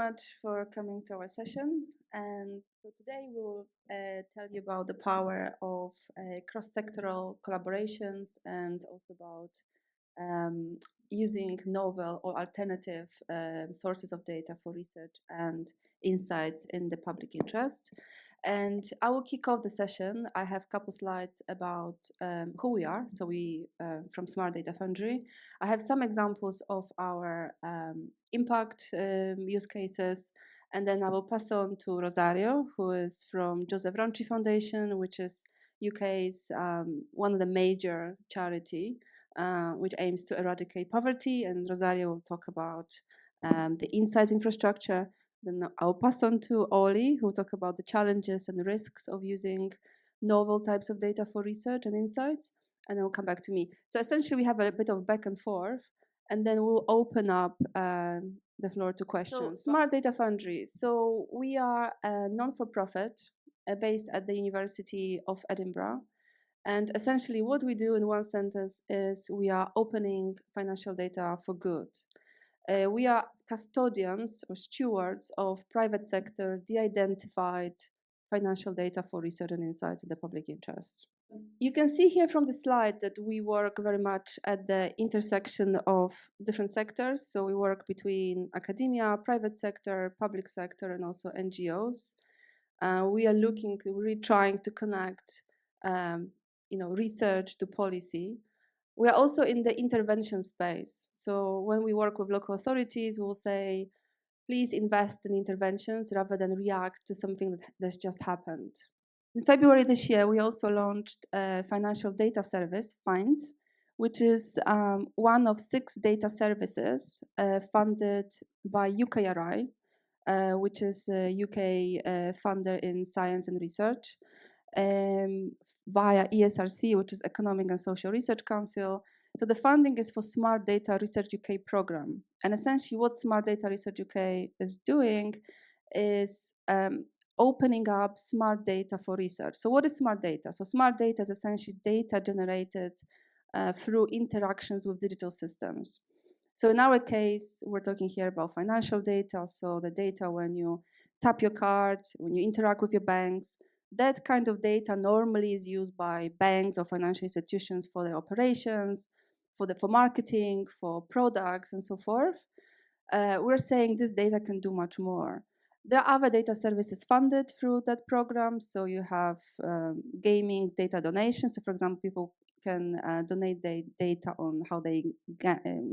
much for coming to our session. And so today we'll tell you about the power of cross-sectoral collaborations and also about using novel or alternative sources of data for research and insights in the public interest. And I will kick off the session. I have a couple slides about who we are. So we, from Smart Data Foundry, I have some examples of our impact use cases. And then I will pass on to Rosario, who is from Joseph Rowntree Foundation, which is UK's one of the major charity, which aims to eradicate poverty. And Rosario will talk about the insights infrastructure. Then I'll pass on to Oli, who will talk about the challenges and risks of using novel types of data for research and insights. And then we'll come back to me. So essentially, we have a bit of back and forth, and then we'll open up the floor to questions. So, Smart Data Foundry. So we are a non-for-profit based at the University of Edinburgh. And essentially what we do in one sentence is we are opening financial data for good. We are custodians or stewards of private sector de-identified financial data for research and insights in the public interest. You can see here from the slide that we work very much at the intersection of different sectors. So we work between academia, private sector, public sector, and also NGOs. We are really trying to connect research to policy. We are also in the intervention space. So when we work with local authorities, we'll say, please invest in interventions rather than react to something that's just happened. In February this year, we also launched a financial data service, FINDS, which is one of 6 data services funded by UKRI, which is a UK funder in science and research, via ESRC, which is Economic and Social Research Council. So the funding is for Smart Data Research UK program. And essentially what Smart Data Research UK is doing is opening up smart data for research. So what is smart data? So smart data is essentially data generated through interactions with digital systems. So in our case, we're talking here about financial data. So the data when you tap your card, when you interact with your banks, that kind of data normally is used by banks or financial institutions for their operations, for marketing, for products, and so forth. We're saying this data can do much more. There are other data services funded through that program. So you have gaming data donations. So for example, people can donate their data on how they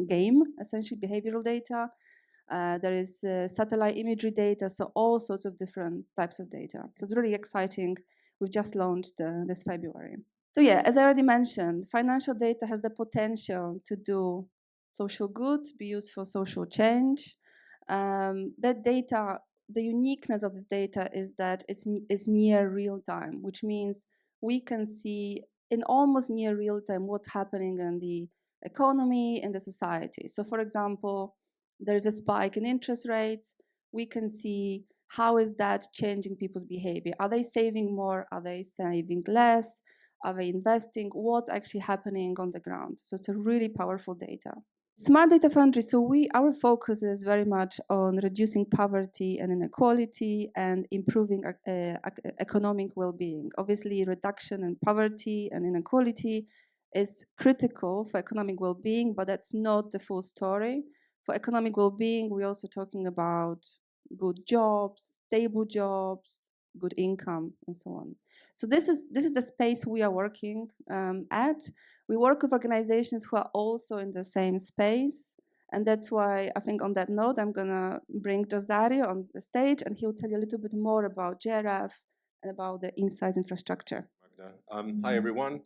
game, essentially behavioral data. There is satellite imagery data, so all sorts of different types of data. So it's really exciting. We've just launched this February. So yeah, as I already mentioned, financial data has the potential to do social good, be used for social change. That data, the uniqueness of this data is that it's near real time, which means we can see in almost near real time what's happening in the economy and the society. So for example, there's a spike in interest rates. We can see how is that changing people's behavior. Are they saving more? Are they saving less? Are they investing? What's actually happening on the ground? So it's a really powerful data. Smart Data Foundry, so our focus is very much on reducing poverty and inequality and improving economic well-being. Obviously, reduction in poverty and inequality is critical for economic well-being, but that's not the full story. For economic well-being, we're also talking about good jobs, stable jobs, good income, and so on. So this is the space we are working at. We work with organizations who are also in the same space. And that's why I think on that note, I'm going to bring Rosario on the stage, and he'll tell you a little bit more about JRF and about the insights infrastructure. Hi, everyone.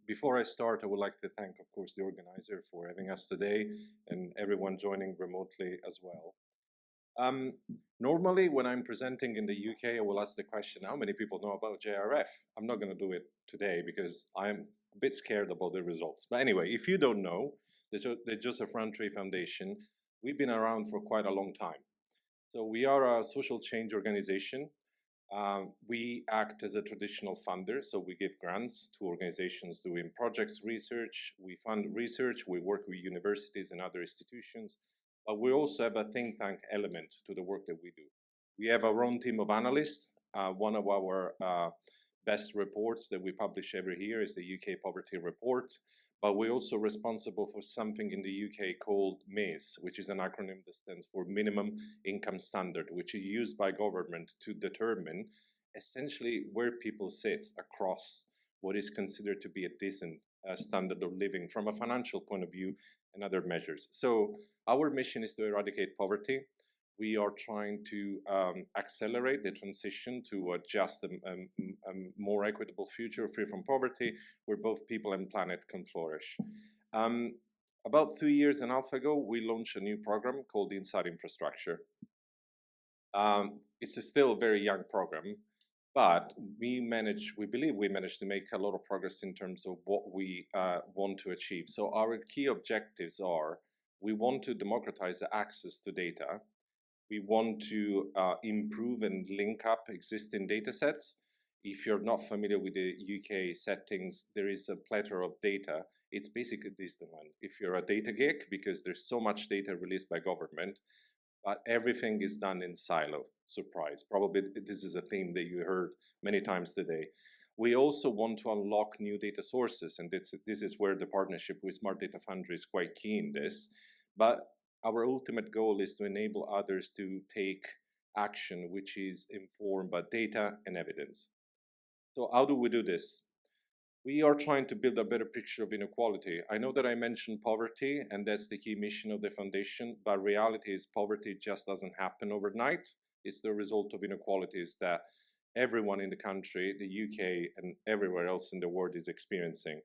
Before I start, I would like to thank, of course, the organizer for having us today and everyone joining remotely as well. Normally, when I'm presenting in the UK, I will ask the question, how many people know about JRF? I'm not going to do it today because I'm a bit scared about the results. But anyway, if you don't know, the Joseph Rowntree Foundation, we've been around for quite a long time. So we are a social change organization. We act as a traditional funder, so we give grants to organizations doing projects, research. We fund research. We work with universities and other institutions. but we also have a think tank element to the work that we do. We have our own team of analysts. One of our best reports that we publish every year is the UK Poverty Report, but we're also responsible for something in the UK called MAIS, which is an acronym that stands for Minimum Income Standard, which is used by government to determine essentially where people sit across what is considered to be a decent standard of living from a financial point of view and other measures. So our mission is to eradicate poverty. We are trying to accelerate the transition to a just a more equitable future free from poverty, where both people and planet can flourish. About 3 years and a half ago, we launched a new program called the Inside Infrastructure. It's still a very young program, but we believe we managed to make a lot of progress in terms of what we want to achieve. So our key objectives are, we want to democratize the access to data. We want to improve and link up existing data sets. If you're not familiar with the UK settings, there is a plethora of data. It's basically Disneyland. If you're a data geek, because there's so much data released by government, but everything is done in silo. Surprise. Probably this is a theme that you heard many times today. We also want to unlock new data sources, and this is where the partnership with Smart Data Foundry is quite key in this. But our ultimate goal is to enable others to take action which is informed by data and evidence. So how do we do this? We are trying to build a better picture of inequality. I know that I mentioned poverty, and that's the key mission of the foundation, but reality is poverty just doesn't happen overnight. It's the result of inequalities that everyone in the country, the UK, and everywhere else in the world is experiencing.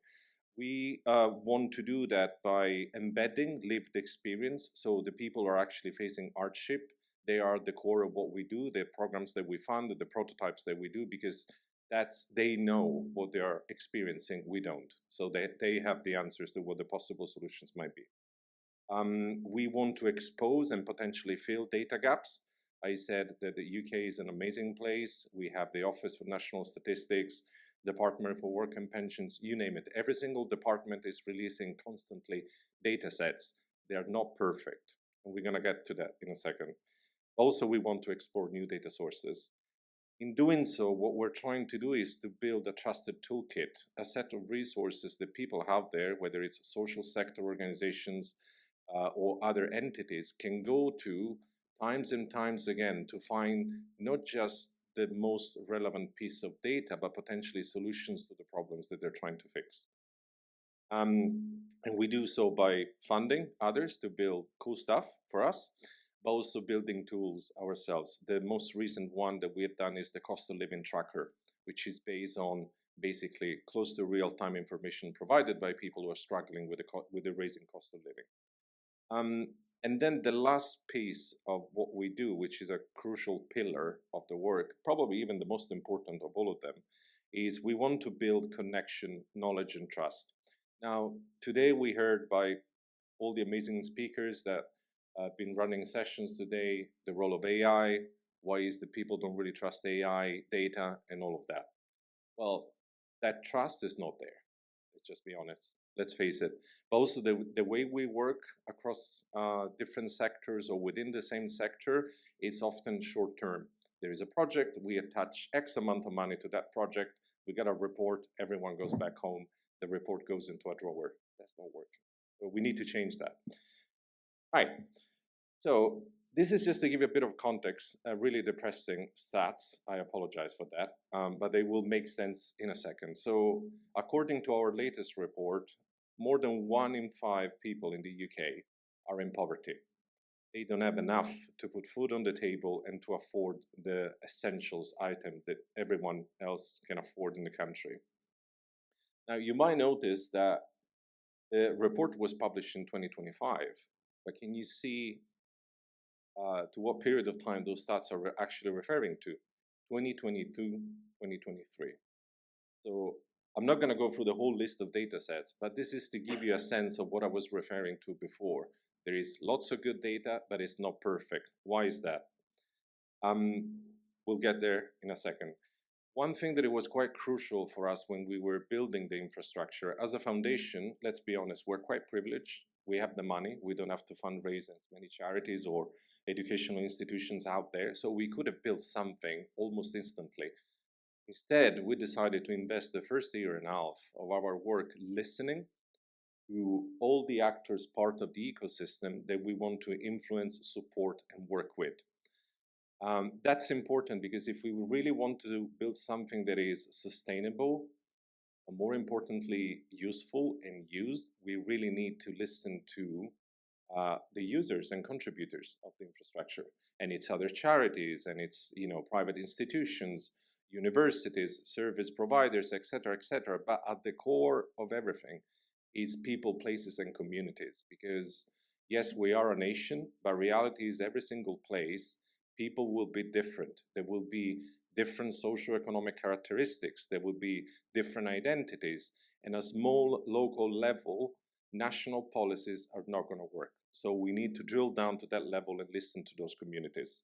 We want to do that by embedding lived experience, so the people are actually facing hardship. They are the core of what we do, the programs that we fund, the prototypes that we do, because they know what they are experiencing, we don't. So they have the answers to what the possible solutions might be. We want to expose and potentially fill data gaps. I said that the UK is an amazing place. We have the Office for National Statistics, Department for Work and Pensions, you name it. Every single department is releasing constantly data sets. They are not perfect, and we're going to get to that in a second. Also, we want to explore new data sources. In doing so, what we're trying to do is to build a trusted toolkit, a set of resources that people have there, whether it's social sector organizations or other entities, can go to times and times again to find not just the most relevant piece of data, but potentially solutions to the problems that they're trying to fix. And we do so by funding others to build cool stuff for us, but also building tools ourselves. The most recent one that we have done is the cost of living tracker, which is based on basically close to real-time information provided by people who are struggling with the raising cost of living. And then the last piece of what we do, which is a crucial pillar of the work, probably even the most important of all of them, is we want to build connection, knowledge, and trust. Now, today we heard by all the amazing speakers that have been running sessions today, the role of AI, why is the people don't really trust AI, data, and all of that. Well, that trust is not there. Let's just be honest. Let's face it. But also the way we work across different sectors or within the same sector is often short term. There is a project, we attach X amount of money to that project, we get a report, everyone goes back home, the report goes into a drawer. That's not working. So we need to change that. Right. So this is just to give you a bit of context, really depressing stats. I apologize for that, but they will make sense in a second. So according to our latest report, more than 1 in 5 people in the UK are in poverty. They don't have enough to put food on the table and to afford the essentials item that everyone else can afford in the country. Now, you might notice that the report was published in 2025, but can you see to what period of time those stats are actually referring to? 2022, 2023. So I'm not going to go through the whole list of data sets, but this is to give you a sense of what I was referring to before. There is lots of good data, but it's not perfect. Why is that? We'll get there in a second. One thing that it was quite crucial for us when we were building the infrastructure, as a foundation, let's be honest, we're quite privileged. We have the money. We don't have to fundraise as many charities or educational institutions out there. So we could have built something almost instantly. Instead, we decided to invest the first year and a half of our work listening to all the actors part of the ecosystem that we want to influence, support, and work with. That's important because if we really want to build something that is sustainable, and more importantly, useful and used, we really need to listen to the users and contributors of the infrastructure, and its other charities, and its private institutions, universities, service providers, etc., etc. But at the core of everything is people, places, and communities. Because yes, we are a nation, but reality is every single place, people will be different. There will be different socioeconomic characteristics. There will be different identities. And a small local level, national policies are not going to work. So we need to drill down to that level and listen to those communities.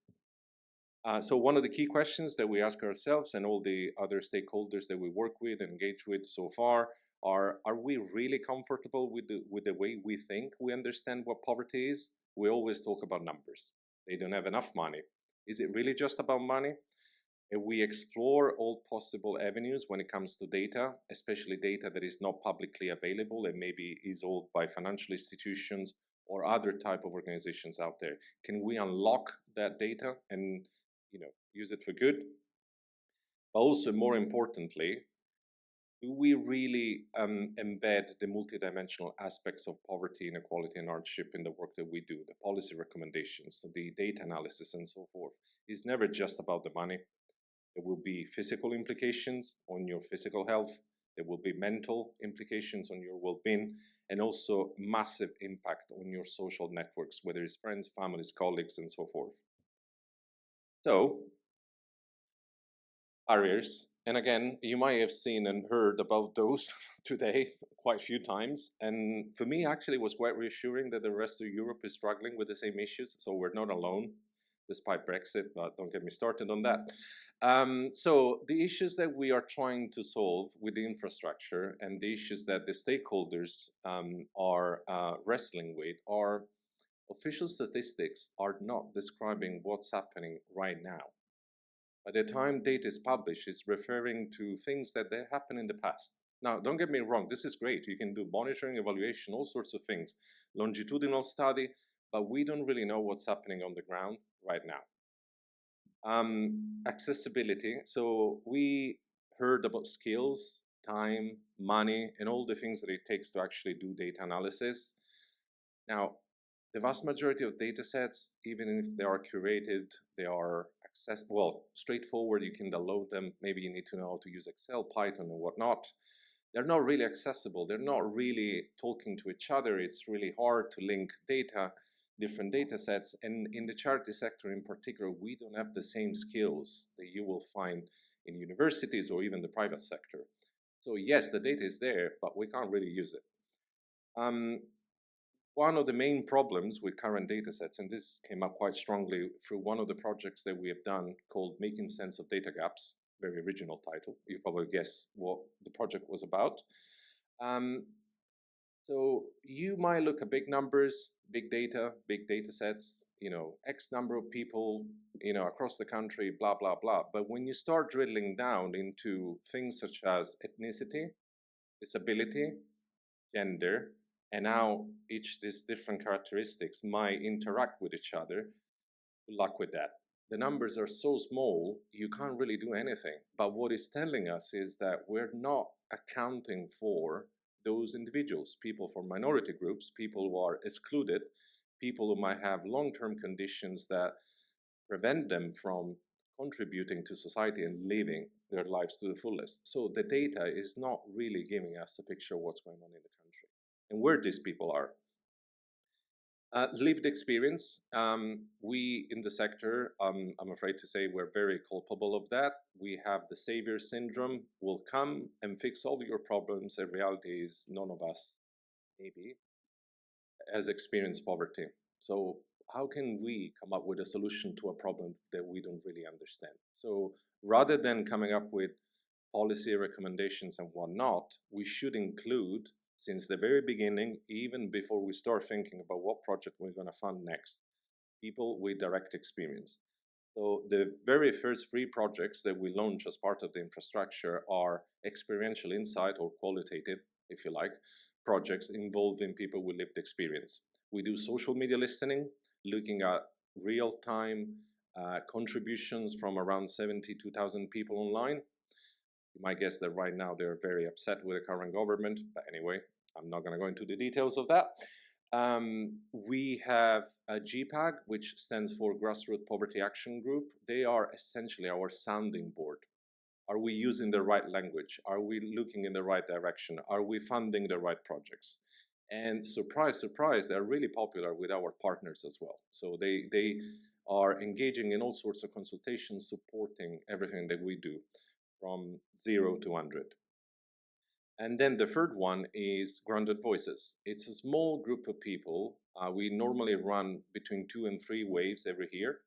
So one of the key questions that we ask ourselves and all the other stakeholders that we work with and engage with so far are we really comfortable with the way we think we understand what poverty is? We always talk about numbers. They don't have enough money. Is it really just about money? And we explore all possible avenues when it comes to data, especially data that is not publicly available and maybe is owned by financial institutions or other type of organizations out there. Can we unlock that data and use it for good? But also, more importantly, do we really embed the multidimensional aspects of poverty, inequality, and hardship in the work that we do, the policy recommendations, the data analysis, and so forth? It's never just about the money. There will be physical implications on your physical health. There will be mental implications on your well-being, and also massive impact on your social networks, whether it's friends, families, colleagues, and so forth. So, barriers. And again, you might have seen and heard about those today quite a few times. And for me, actually, it was quite reassuring that the rest of Europe is struggling with the same issues. So we're not alone, despite Brexit, but don't get me started on that. So the issues that we are trying to solve with the infrastructure and the issues that the stakeholders are wrestling with are official statistics are not describing what's happening right now. By the time data is published, it's referring to things that happened in the past. Now, don't get me wrong, this is great. You can do monitoring, evaluation, all sorts of things, longitudinal study, but we don't really know what's happening on the ground right now. Accessibility. So we heard about skills, time, money, and all the things that it takes to actually do data analysis. Now, the vast majority of data sets, even if they are curated, they are straightforward, you can download them. Maybe you need to know how to use Excel, Python, and whatnot. They're not really accessible. They're not really talking to each other. It's really hard to link data, different data sets. And in the charity sector in particular, we don't have the same skills that you will find in universities or even the private sector. So yes, the data is there, but we can't really use it. One of the main problems with current data sets, and this came up quite strongly through one of the projects that we have done called Making Sense of Data Gaps, very original title. You probably guess what the project was about. So you might look at big numbers, big data sets, X number of people, across the country, blah, blah, blah. But when you start drilling down into things such as ethnicity, disability, gender, and how these different characteristics might interact with each other, good luck with that. The numbers are so small, you can't really do anything. But what it's telling us is that we're not accounting for those individuals, people from minority groups, people who are excluded, people who might have long-term conditions that prevent them from contributing to society and living their lives to the fullest. So the data is not really giving us a picture of what's going on in the country and where these people are. Lived experience. We in the sector, I'm afraid to say, we're very culpable of that. We have the savior syndrome, will come and fix all your problems. In reality is none of us, maybe, has experienced poverty. So how can we come up with a solution to a problem that we don't really understand? So rather than coming up with policy recommendations and whatnot, we should include since the very beginning, even before we start thinking about what project we're going to fund next, people with direct experience. So the very first 3 projects that we launch as part of the infrastructure are experiential insight, or qualitative, if you like, projects involving people with lived experience. We do social media listening, looking at real-time contributions from around 72,000 people online. You might guess that right now they're very upset with the current government, but anyway, I'm not going to go into the details of that. We have a GPAG, which stands for Grassroots Poverty Action Group. They are essentially our sounding board. Are we using the right language? Are we looking in the right direction? Are we funding the right projects? And surprise, surprise, they're really popular with our partners as well. So they are engaging in all sorts of consultations, supporting everything that we do from 0 to 100. And then the third one is Grounded Voices. It's a small group of people. We normally run between 2 and 3 waves every year,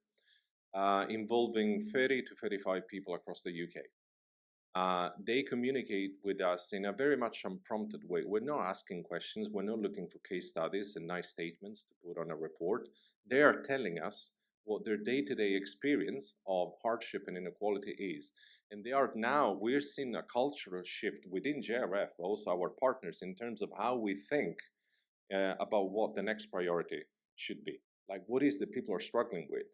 involving 30 to 35 people across the UK. They communicate with us in a very much unprompted way. We're not asking questions. We're not looking for case studies and nice statements to put on a report. They are telling us what their day-to-day experience of hardship and inequality is. And we're seeing a cultural shift within JRF, but also our partners, in terms of how we think about what the next priority should be. Like, what is the people are struggling with?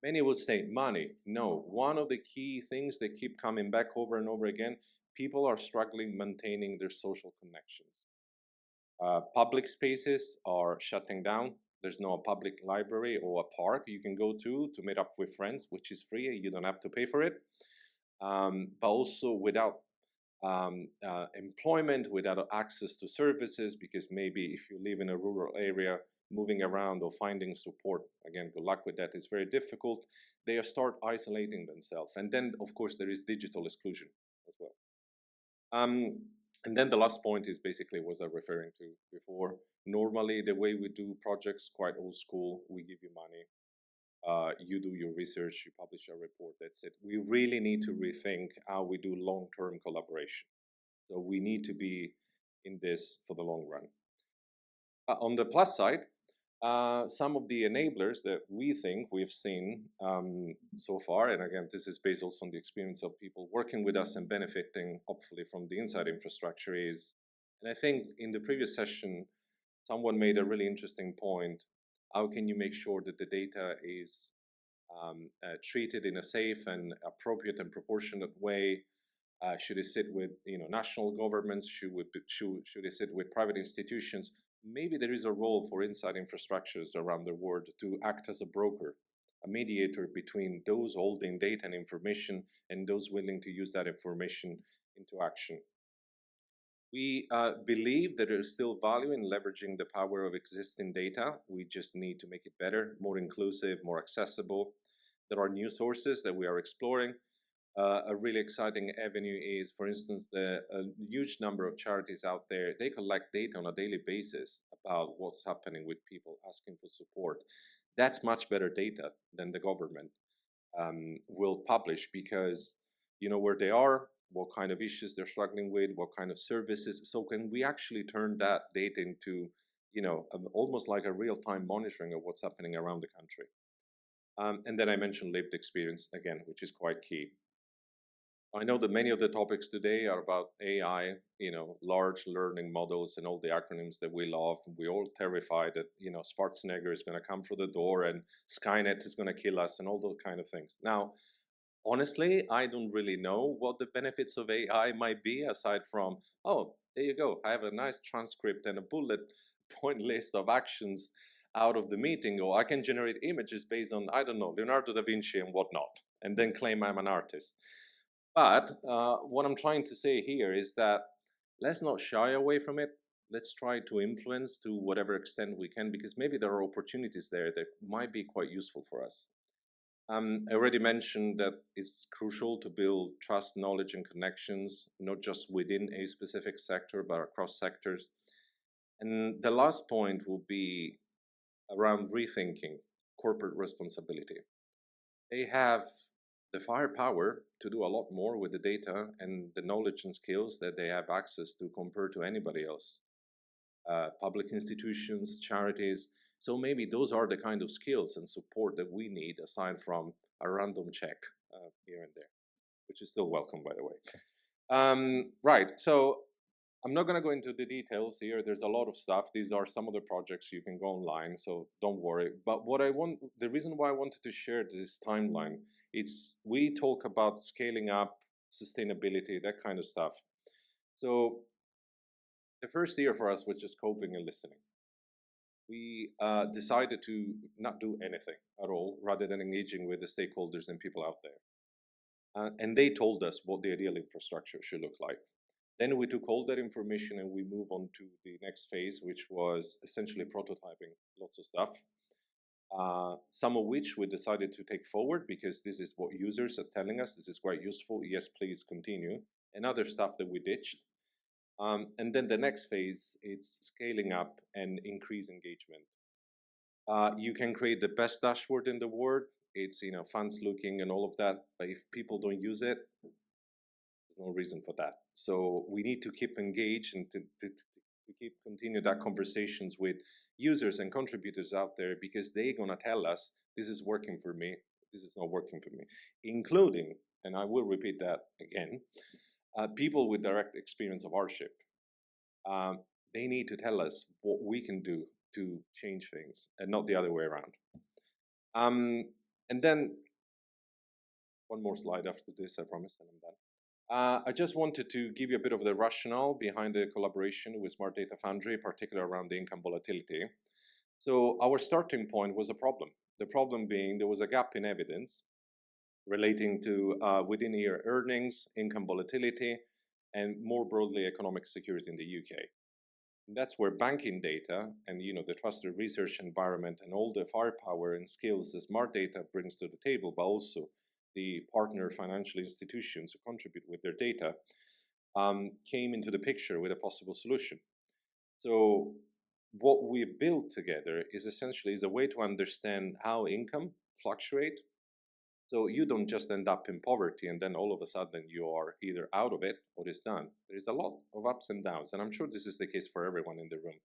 Many will say money. No, one of the key things that keep coming back over and over again, people are struggling maintaining their social connections. Public spaces are shutting down. There's no public library or a park you can go to meet up with friends, which is free. You don't have to pay for it. But also without employment, without access to services, because maybe if you live in a rural area, moving around or finding support, again, good luck with that, is very difficult. They start isolating themselves. And then, of course, there is digital exclusion as well. And then the last point is basically what I was referring to before. Normally, the way we do projects, quite old school. We give you money, you do your research, you publish a report, that's it. We really need to rethink how we do long-term collaboration. So we need to be in this for the long run. On the plus side, some of the enablers that we think we've seen so far, and again, this is based also on the experience of people working with us and benefiting, hopefully, from the inside infrastructure is, and I think in the previous session, someone made a really interesting point. How can you make sure that the data is treated in a safe and appropriate and proportionate way? Should it sit with national governments? Should it sit with private institutions? Maybe there is a role for inside infrastructures around the world to act as a broker, a mediator between those holding data and information and those willing to use that information into action. We believe that there is still value in leveraging the power of existing data. We just need to make it better, more inclusive, more accessible. There are new sources that we are exploring. A really exciting avenue is, for instance, a huge number of charities out there. They collect data on a daily basis about what's happening with people asking for support. That's much better data than the government will publish, because you know where they are, what kind of issues they're struggling with, what kind of services. So can we actually turn that data into, almost like a real-time monitoring of what's happening around the country. And then I mentioned lived experience again, which is quite key. I know that many of the topics today are about AI, large learning models and all the acronyms that we love. We're all terrified that, Schwarzenegger is going to come through the door and Skynet is going to kill us and all those kind of things. Now, honestly, I don't really know what the benefits of AI might be, aside from, oh, there you go, I have a nice transcript and a bullet point list of actions out of the meeting, or I can generate images based on, I don't know, Leonardo da Vinci and whatnot, and then claim I'm an artist. But what I'm trying to say here is that let's not shy away from it. Let's try to influence to whatever extent we can, because maybe there are opportunities there that might be quite useful for us. I already mentioned that it's crucial to build trust, knowledge, and connections, not just within a specific sector, but across sectors. And the last point will be around rethinking corporate responsibility. They have the firepower to do a lot more with the data and the knowledge and skills that they have access to compared to anybody else. public institutions, charities. So maybe those are the kind of skills and support that we need, aside from a random check here and there, which is still welcome, by the way. Right, so I'm not going to go into the details here. There's a lot of stuff. These are some of the projects. You can go online, so don't worry. But the reason why I wanted to share this timeline, we talk about scaling up, sustainability, that kind of stuff. So the first year for us was just coping and listening. We decided to not do anything at all, rather than engaging with the stakeholders and people out there. And they told us what the ideal infrastructure should look like. Then we took all that information and we moved on to the next phase, which was essentially prototyping lots of stuff. Some of which we decided to take forward because this is what users are telling us. This is quite useful. Yes, please continue. And other stuff that we ditched. And then the next phase, it's scaling up and increase engagement. You can create the best dashboard in the world. It's, fancy looking and all of that. But if people don't use it, there's no reason for that. So we need to keep engaged and to continue that conversations with users and contributors out there, because they're going to tell us, this is working for me, this is not working for me, including, and I will repeat that again, people with direct experience of hardship. They need to tell us what we can do to change things and not the other way around. And then one more slide after this, I promise, and I'm done. I just wanted to give you a bit of the rationale behind the collaboration with Smart Data Foundry, particularly around the income volatility. So our starting point was a problem. The problem being there was a gap in evidence relating to within-year earnings, income volatility, and more broadly economic security in the UK. And that's where banking data and the trusted research environment and all the firepower and skills that Smart Data brings to the table, but also the partner financial institutions who contribute with their data, came into the picture with a possible solution. So what we've built together is essentially a way to understand how income fluctuate. So you don't just end up in poverty and then all of a sudden you are either out of it or it's done. There's a lot of ups and downs, and I'm sure this is the case for everyone in the room.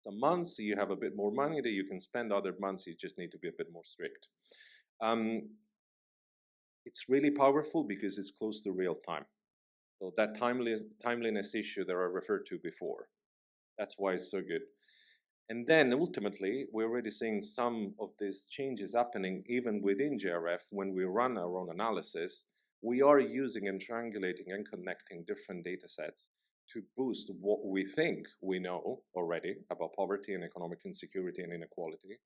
Some months you have a bit more money that you can spend, other months you just need to be a bit more strict. It's really powerful because it's close to real time. So that timeliness issue that I referred to before, that's why it's so good. And then ultimately, we're already seeing some of these changes happening even within JRF. When we run our own analysis, we are using and triangulating and connecting different data sets to boost what we think we know already about poverty and economic insecurity and inequality,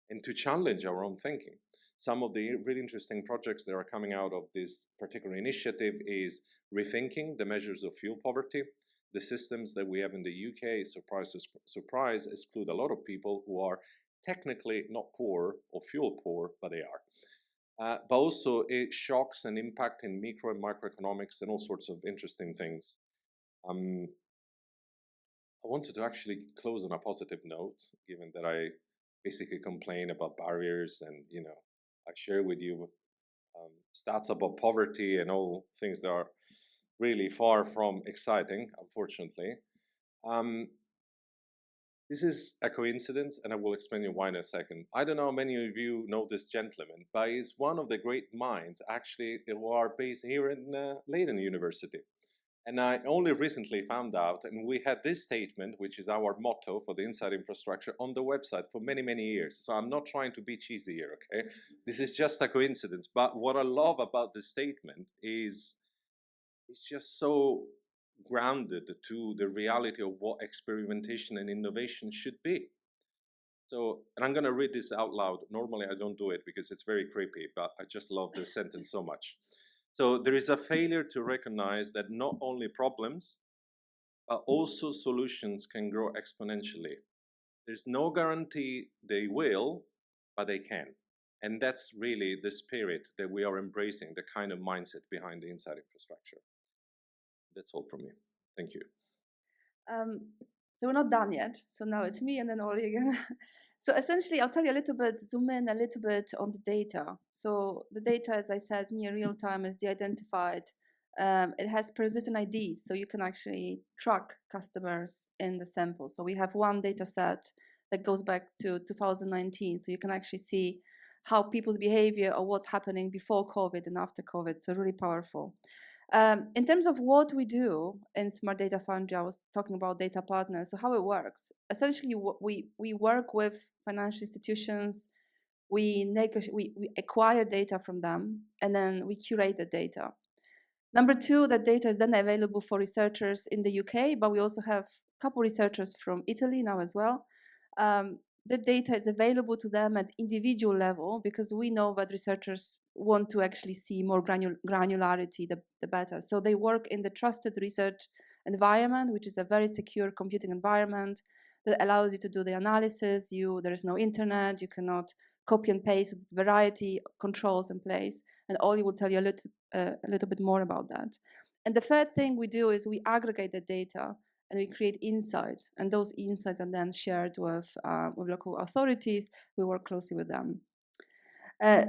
and to challenge our own thinking. Some of the really interesting projects that are coming out of this particular initiative is rethinking the measures of fuel poverty. The systems that we have in the UK, surprise, exclude a lot of people who are technically not poor or fuel poor, but they are. But also it shocks and impact in micro and microeconomics and all sorts of interesting things. I wanted to actually close on a positive note, given that I basically complain about barriers and, I share with you stats about poverty and all things that are really far from exciting, unfortunately. This is a coincidence, and I will explain you why in a second. I don't know how many of you know this gentleman, but he's one of the great minds, actually, who are based here in Leiden University. And I only recently found out, and we had this statement, which is our motto for the Inside Infrastructure, on the website for many, many years. So I'm not trying to be cheesy here, okay? This is just a coincidence. But what I love about this statement is it's just so grounded to the reality of what experimentation and innovation should be. So, and I'm going to read this out loud. Normally I don't do it because it's very creepy, but I just love this sentence so much. So there is a failure to recognize that not only problems, but also solutions can grow exponentially. There's no guarantee they will, but they can. And that's really the spirit that we are embracing, the kind of mindset behind the Inside Infrastructure. That's all from me. Thank you. So we're not done yet. So now it's me and then Ollie again. So essentially, I'll tell you a little bit, zoom in a little bit on the data. So the data, as I said, near real time is de-identified It has persistent IDs, so you can actually track customers in the sample. So we have one data set that goes back to 2019, so you can actually see how people's behavior or what's happening before COVID and after COVID, so really powerful. In terms of what we do in Smart Data Foundry, I was talking about data partners, so how it works. Essentially, we work with financial institutions, we acquire data from them, and then we curate the data. Number two, that data is then available for researchers in the UK, but we also have a couple researchers from Italy now as well. The data is available to them at individual level because we know that researchers want to actually see more granularity, the better. So they work in the trusted research environment, which is a very secure computing environment that allows you to do the analysis. There is no internet, you cannot copy and paste, it's variety controls in place, and Ollie will tell you a little bit more about that. And the third thing we do is we aggregate the data and we create insights, and those insights are then shared with local authorities. We work closely with them.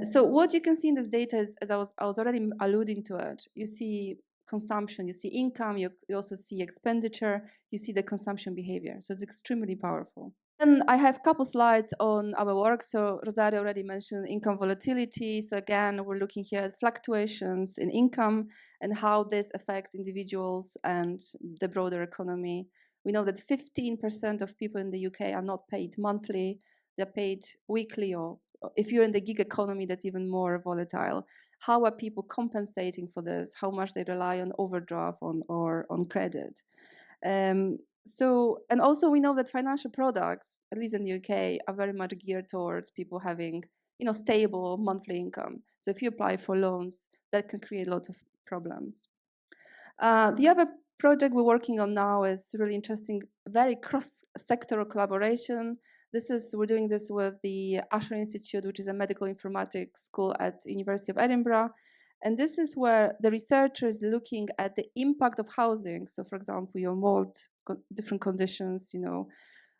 So what you can see in this data is, as I was already alluding to it, you see consumption, you see income, you also see expenditure, you see the consumption behavior. So it's extremely powerful. And I have a couple slides on our work. So Rosario already mentioned income volatility. So again, we're looking here at fluctuations in income and how this affects individuals and the broader economy. We know that 15% of people in the UK are not paid monthly, they're paid weekly, or if you're in the gig economy, that's even more volatile. How are people compensating for this? How much they rely on overdraft or on credit? And also we know that financial products, at least in the UK, are very much geared towards people having, stable monthly income. So if you apply for loans, that can create lots of problems. The other project we're working on now is really interesting, very cross-sectoral collaboration. We're doing this with the Asher Institute, which is a medical informatics school at the University of Edinburgh. And this is where the researcher is looking at the impact of housing. So for example, your mold, different conditions,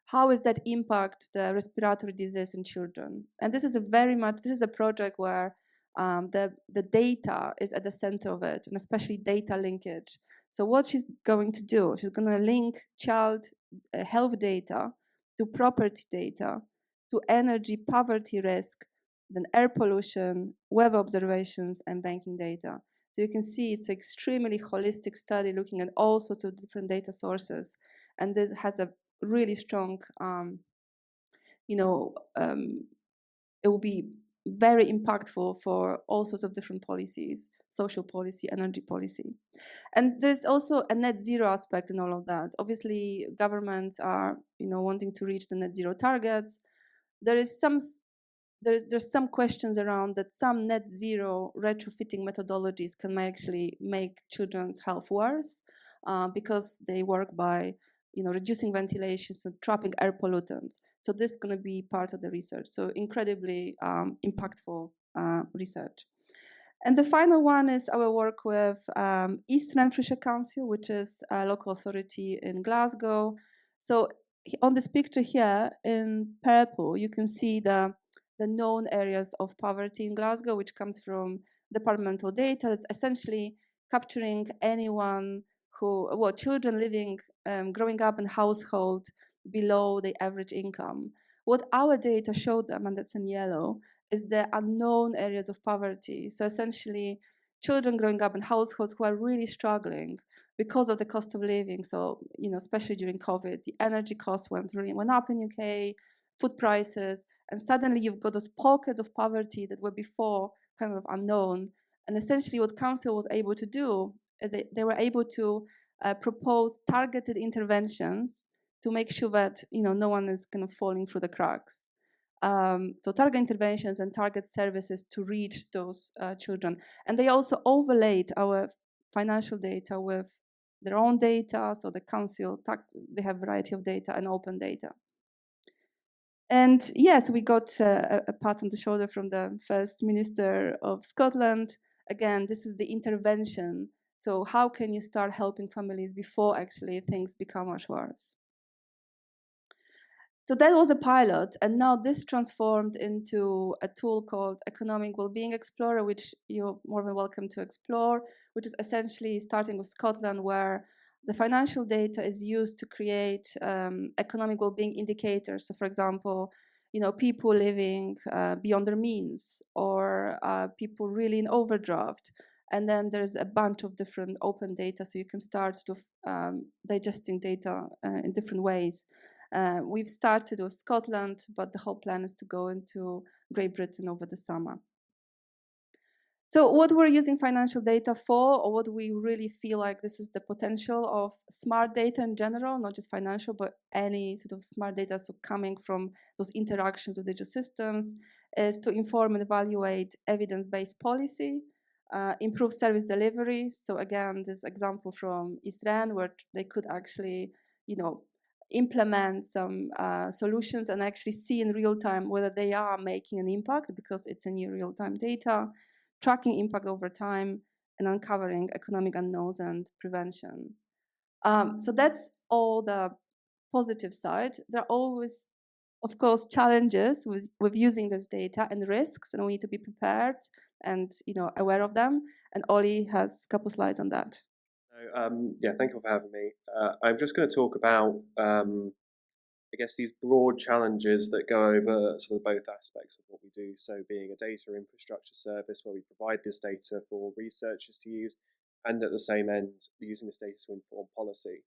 how is that impact the respiratory disease in children? And this is a project where the data is at the center of it, and especially data linkage. So what she's going to do, she's going to link child health data to property data, to energy poverty risk, then air pollution, weather observations, and banking data. So you can see it's an extremely holistic study looking at all sorts of different data sources. And this has a really strong, it will be very impactful for all sorts of different policies, social policy, energy policy. And there's also a net zero aspect in all of that. Obviously, governments are, wanting to reach the net zero targets. There's some questions around that some net zero retrofitting methodologies can actually make children's health worse because they work by reducing ventilation, so trapping air pollutants. So this is going to be part of the research. So incredibly impactful research. And the final one is our work with East Renfrewshire Council, which is a local authority in Glasgow. So on this picture here in purple, you can see the known areas of poverty in Glasgow, which comes from departmental data. It's essentially capturing anyone children living, growing up in household below the average income. What our data showed them, and that's in yellow, is the unknown areas of poverty. So essentially, children growing up in households who are really struggling because of the cost of living. So, especially during COVID, the energy costs went up in UK, food prices, and suddenly you've got those pockets of poverty that were before kind of unknown. And essentially what council was able to do, they were able to propose targeted interventions to make sure that no one is kind of falling through the cracks. So target interventions and target services to reach those children. And they also overlaid our financial data with their own data. So the council, they have a variety of data and open data. And yes, we got a pat on the shoulder from the First Minister of Scotland. Again, this is the intervention. So how can you start helping families before actually things become much worse? So that was a pilot, and now this transformed into a tool called Economic Wellbeing Explorer, which you're more than welcome to explore, which is essentially starting with Scotland, where the financial data is used to create economic well-being indicators. So, for example, people living beyond their means, or people really in overdraft. And then there's a bunch of different open data, so you can start sort of digesting data in different ways. We've started with Scotland, but the whole plan is to go into Great Britain over the summer. So what we're using financial data for, or what we really feel like this is the potential of smart data in general, not just financial, but any sort of smart data so coming from those interactions with digital systems, is to inform and evaluate evidence-based policy, improve service delivery. So again, this example from Israel, where they could actually, implement some solutions and actually see in real time whether they are making an impact, because it's a new real-time data, tracking impact over time, and uncovering economic unknowns and prevention. So that's all the positive side. There are always, of course, challenges with using this data and risks, and we need to be prepared and aware of them. And Ollie has a couple slides on that. Yeah, thank you for having me. I'm just going to talk about, I guess, these broad challenges that go over sort of both aspects of what we do. So being a data infrastructure service where we provide this data for researchers to use, and at the same end, using this data to inform policy.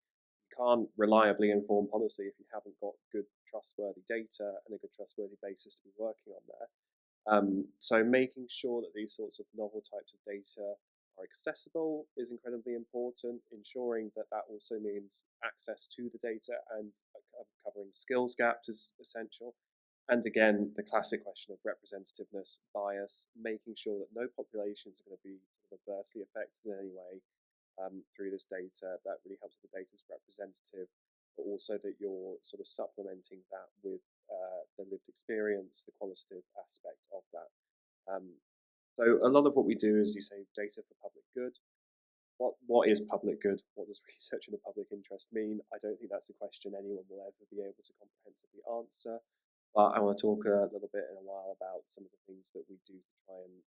You can't reliably inform policy if you haven't got good, trustworthy data and a good, trustworthy basis to be working on there. So making sure that these sorts of novel types of data are accessible is incredibly important. Ensuring that that also means access to the data and covering skills gaps is essential. And again, the classic question of representativeness, bias, making sure that no populations are going to be adversely affected in any way through this data. That really helps with the data's representative, but also that you're sort of supplementing that with the lived experience, the qualitative aspect of that. So a lot of what we do is, you say, data for public good. What is public good? What does research in the public interest mean? I don't think that's a question anyone will ever be able to comprehensively answer. But I want to talk a little bit in a while about some of the things that we do to try and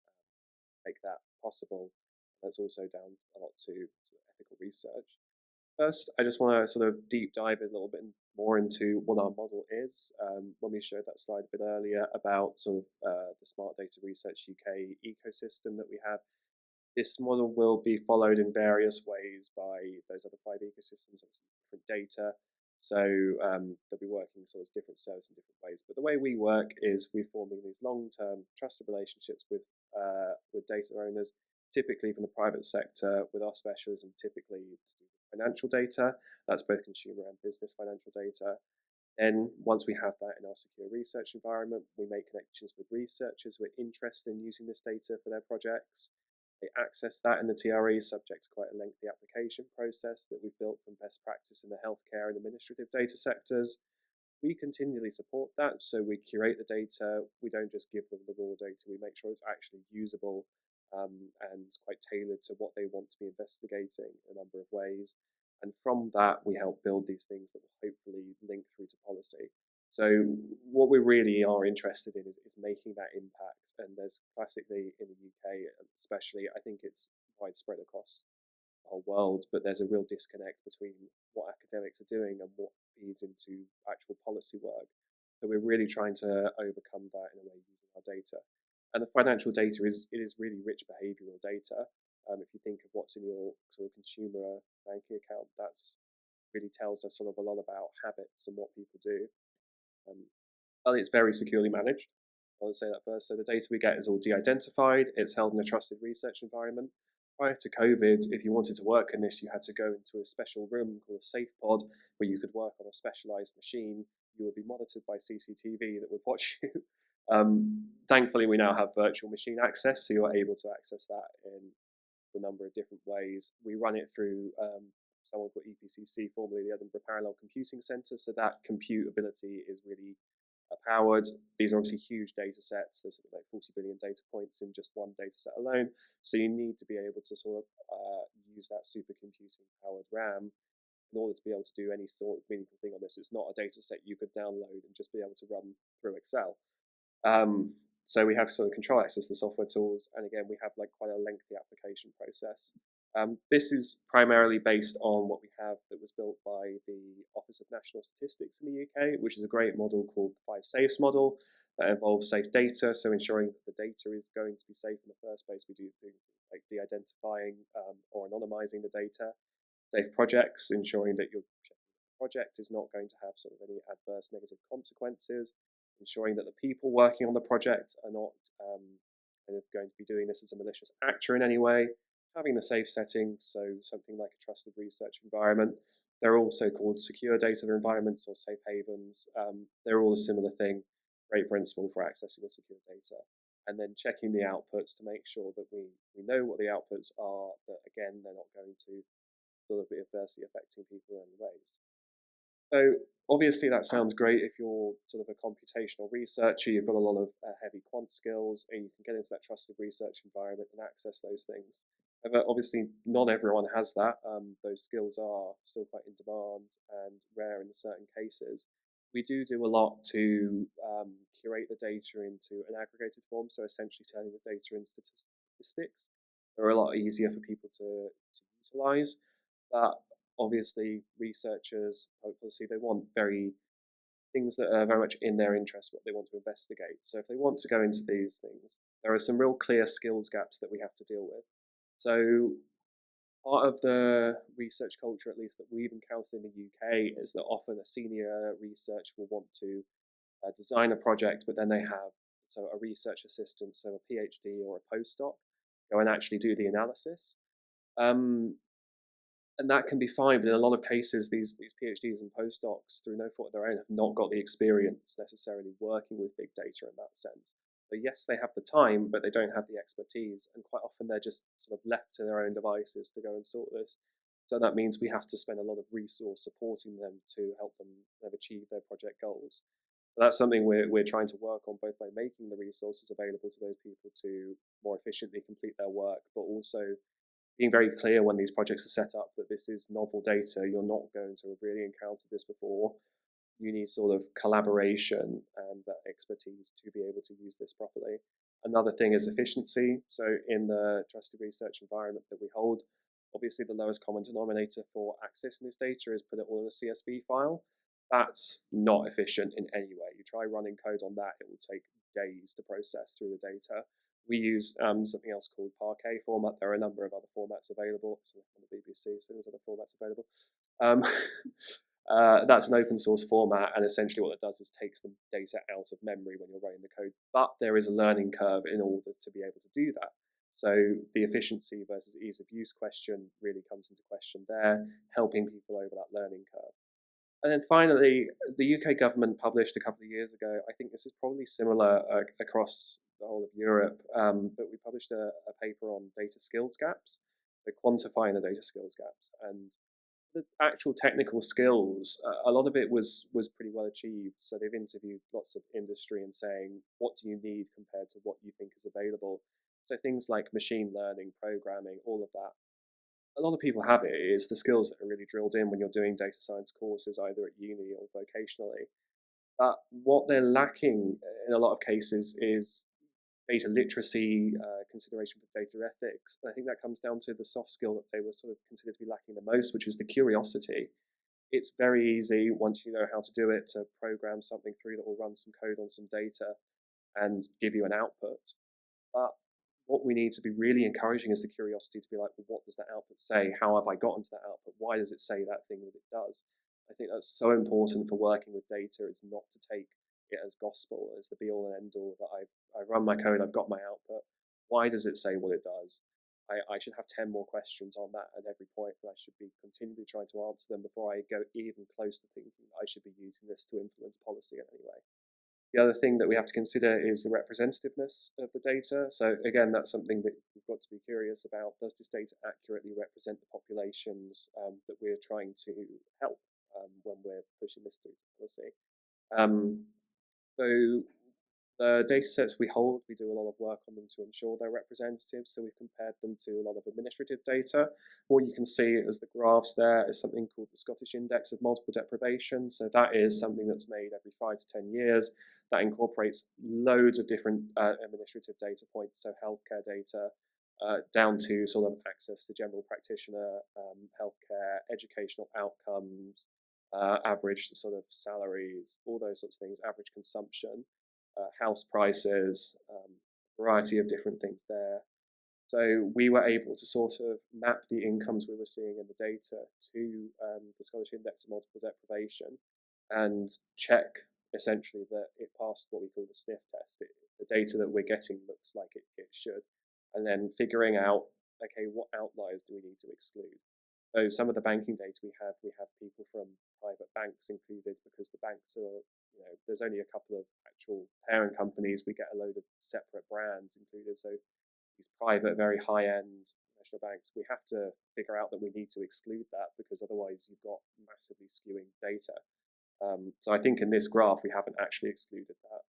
make that possible. That's also down a lot to ethical research. First, I just want to sort of deep dive a little bit more into what our model is. When we showed that slide a bit earlier about sort of the Smart Data Research UK ecosystem that we have, this model will be followed in various ways by those other 5 ecosystems, obviously different data. So they'll be working sort of different services in different ways. But the way we work is we're forming these long-term trusted relationships with data owners, typically from the private sector, with our specialism typically to do with financial data. That's both consumer and business financial data. Then once we have that in our secure research environment, we make connections with researchers who are interested in using this data for their projects. They access that in the TRE, subject to quite a lengthy application process that we've built from best practice in the healthcare and administrative data sectors. We continually support that, so we curate the data. We don't just give them the raw data, we make sure it's actually usable and quite tailored to what they want to be investigating in a number of ways. And from that, we help build these things that will hopefully link through to policy. So what we really are interested in is making that impact. And there's classically in the UK, especially, I think it's widespread across the whole world, but there's a real disconnect between what academics are doing and what feeds into actual policy work. So we're really trying to overcome that in a way using our data. And the financial data is really rich behavioural data. If you think of what's in your sort of consumer banking account, that's really tells us sort of a lot about habits and what people do. And it's very securely managed. I want to say that first. So the data we get is all de-identified. It's held in a trusted research environment. Prior to COVID, if you wanted to work in this, you had to go into a special room called a safe pod where you could work on a specialised machine. You would be monitored by CCTV that would watch you. Thankfully, we now have virtual machine access, so you're able to access that in a number of different ways. We run it through someone called EPCC, formerly the Edinburgh Parallel Computing Centre, so that compute ability is really powered. These are obviously huge data sets. There's like 40 billion data points in just one data set alone, so you need to be able to sort of use that supercomputing powered RAM. in order to be able to do any sort of meaningful thing on this. It's not a data set you could download and just be able to run through Excel. So we have sort of control access to software tools, and again, we have like quite a lengthy application process. This is primarily based on what we have that was built by the Office of National Statistics in the UK, which is a great model called the 5 Safes model that involves safe data, so ensuring that the data is going to be safe in the first place. We do things like de-identifying or anonymizing the data. Safe projects, ensuring that your project is not going to have sort of any adverse negative consequences, ensuring that the people working on the project are not kind of going to be doing this as a malicious actor in any way, having the safe settings, so something like a trusted research environment. They're also called secure data environments or safe havens. They're all a similar thing, great principle for accessing the secure data. And then checking the outputs to make sure that we know what the outputs are, that again, they're not going to sort of be adversely affecting people in any ways. So obviously that sounds great if you're sort of a computational researcher, you've got a lot of heavy quant skills, and you can get into that trusted research environment and access those things. But obviously not everyone has that. Those skills are still quite in demand and rare in certain cases. We do a lot to curate the data into an aggregated form, so essentially turning the data into statistics. They're a lot easier for people to utilize, but obviously researchers, obviously they want things that are very much in their interest, what they want to investigate. So if they want to go into these things, there are some real clear skills gaps that we have to deal with. So part of the research culture, at least that we've encountered in the UK, is that often a senior researcher will want to design a project, but then they have a research assistant, so a PhD or a postdoc, go and actually do the analysis. And that can be fine, but in a lot of cases, these PhDs and postdocs, through no fault of their own, have not got the experience necessarily working with big data in that sense. So yes, they have the time, but they don't have the expertise, and quite often they're just sort of left to their own devices to go and sort this. So that means we have to spend a lot of resource supporting them to help them achieve their project goals. So that's something we're trying to work on, both by making the resources available to those people to more efficiently complete their work, but also being very clear when these projects are set up that this is novel data. You're not going to have really encountered this before. You need sort of collaboration and expertise to be able to use this properly. Another thing is efficiency. So in the trusted research environment that we hold, obviously the lowest common denominator for accessing this data is put it all in a CSV file. That's not efficient in any way. You try running code on that, it will take days to process through the data. We use something else called Parquet format. There are a number of other formats available. So on the BBC, so there's other formats available. That's an open source format, and essentially what it does is takes the data out of memory when you're running the code. But there is a learning curve in order to be able to do that. So the efficiency versus ease of use question really comes into question there, helping people over that learning curve. And then finally, the UK government published a couple of years ago, I think this is probably similar across the whole of Europe, but we published a paper on data skills gaps, so quantifying the data skills gaps. And the actual technical skills, a lot of it was pretty well achieved. So they've interviewed lots of industry and saying, what do you need compared to what you think is available? So things like machine learning, programming, all of that. A lot of people have it. It's the skills that are really drilled in when you're doing data science courses, either at uni or vocationally. But what they're lacking in a lot of cases is data literacy, consideration for data ethics. And I think that comes down to the soft skill that they were sort of considered to be lacking the most, which is the curiosity. It's very easy, once you know how to do it, to program something through that will run some code on some data and give you an output. But what we need to be really encouraging is the curiosity to be like, well, what does that output say? How have I gotten to that output? Why does it say that thing that it does? I think that's so important for working with data. It's not to take it as gospel, as the be-all and end-all, that I run my code, I've got my output. Why does it say what it does? I should have 10 more questions on that at every point, and I should be continually trying to answer them before I go even close to thinking I should be using this to influence policy in any way. The other thing that we have to consider is the representativeness of the data. So again, that's something that we've got to be curious about. Does this data accurately represent the populations that we're trying to help when we're pushing this through to policy? So The data sets we hold, we do a lot of work on them to ensure they're representative, so we've compared them to a lot of administrative data. What you can see as the graphs there is something called the Scottish Index of Multiple Deprivation, so that is something that's made every 5 to 10 years. That incorporates loads of different administrative data points, so healthcare data, down to sort of access to general practitioner, healthcare, educational outcomes, average sort of salaries, all those sorts of things, average consumption, house prices, variety of different things there. So we were able to sort of map the incomes we were seeing in the data to the Scottish Index of Multiple Deprivation and check essentially that it passed what we call the sniff test. The data that we're getting looks like it should. And then figuring out, okay, what outliers do we need to exclude? So some of the banking data we have people from private banks included because the banks are, there's only a couple of actual parent companies. We get a load of separate brands included. So these private, very high-end national banks, we have to figure out that we need to exclude that because otherwise you've got massively skewing data. So I think in this graph, we haven't actually excluded that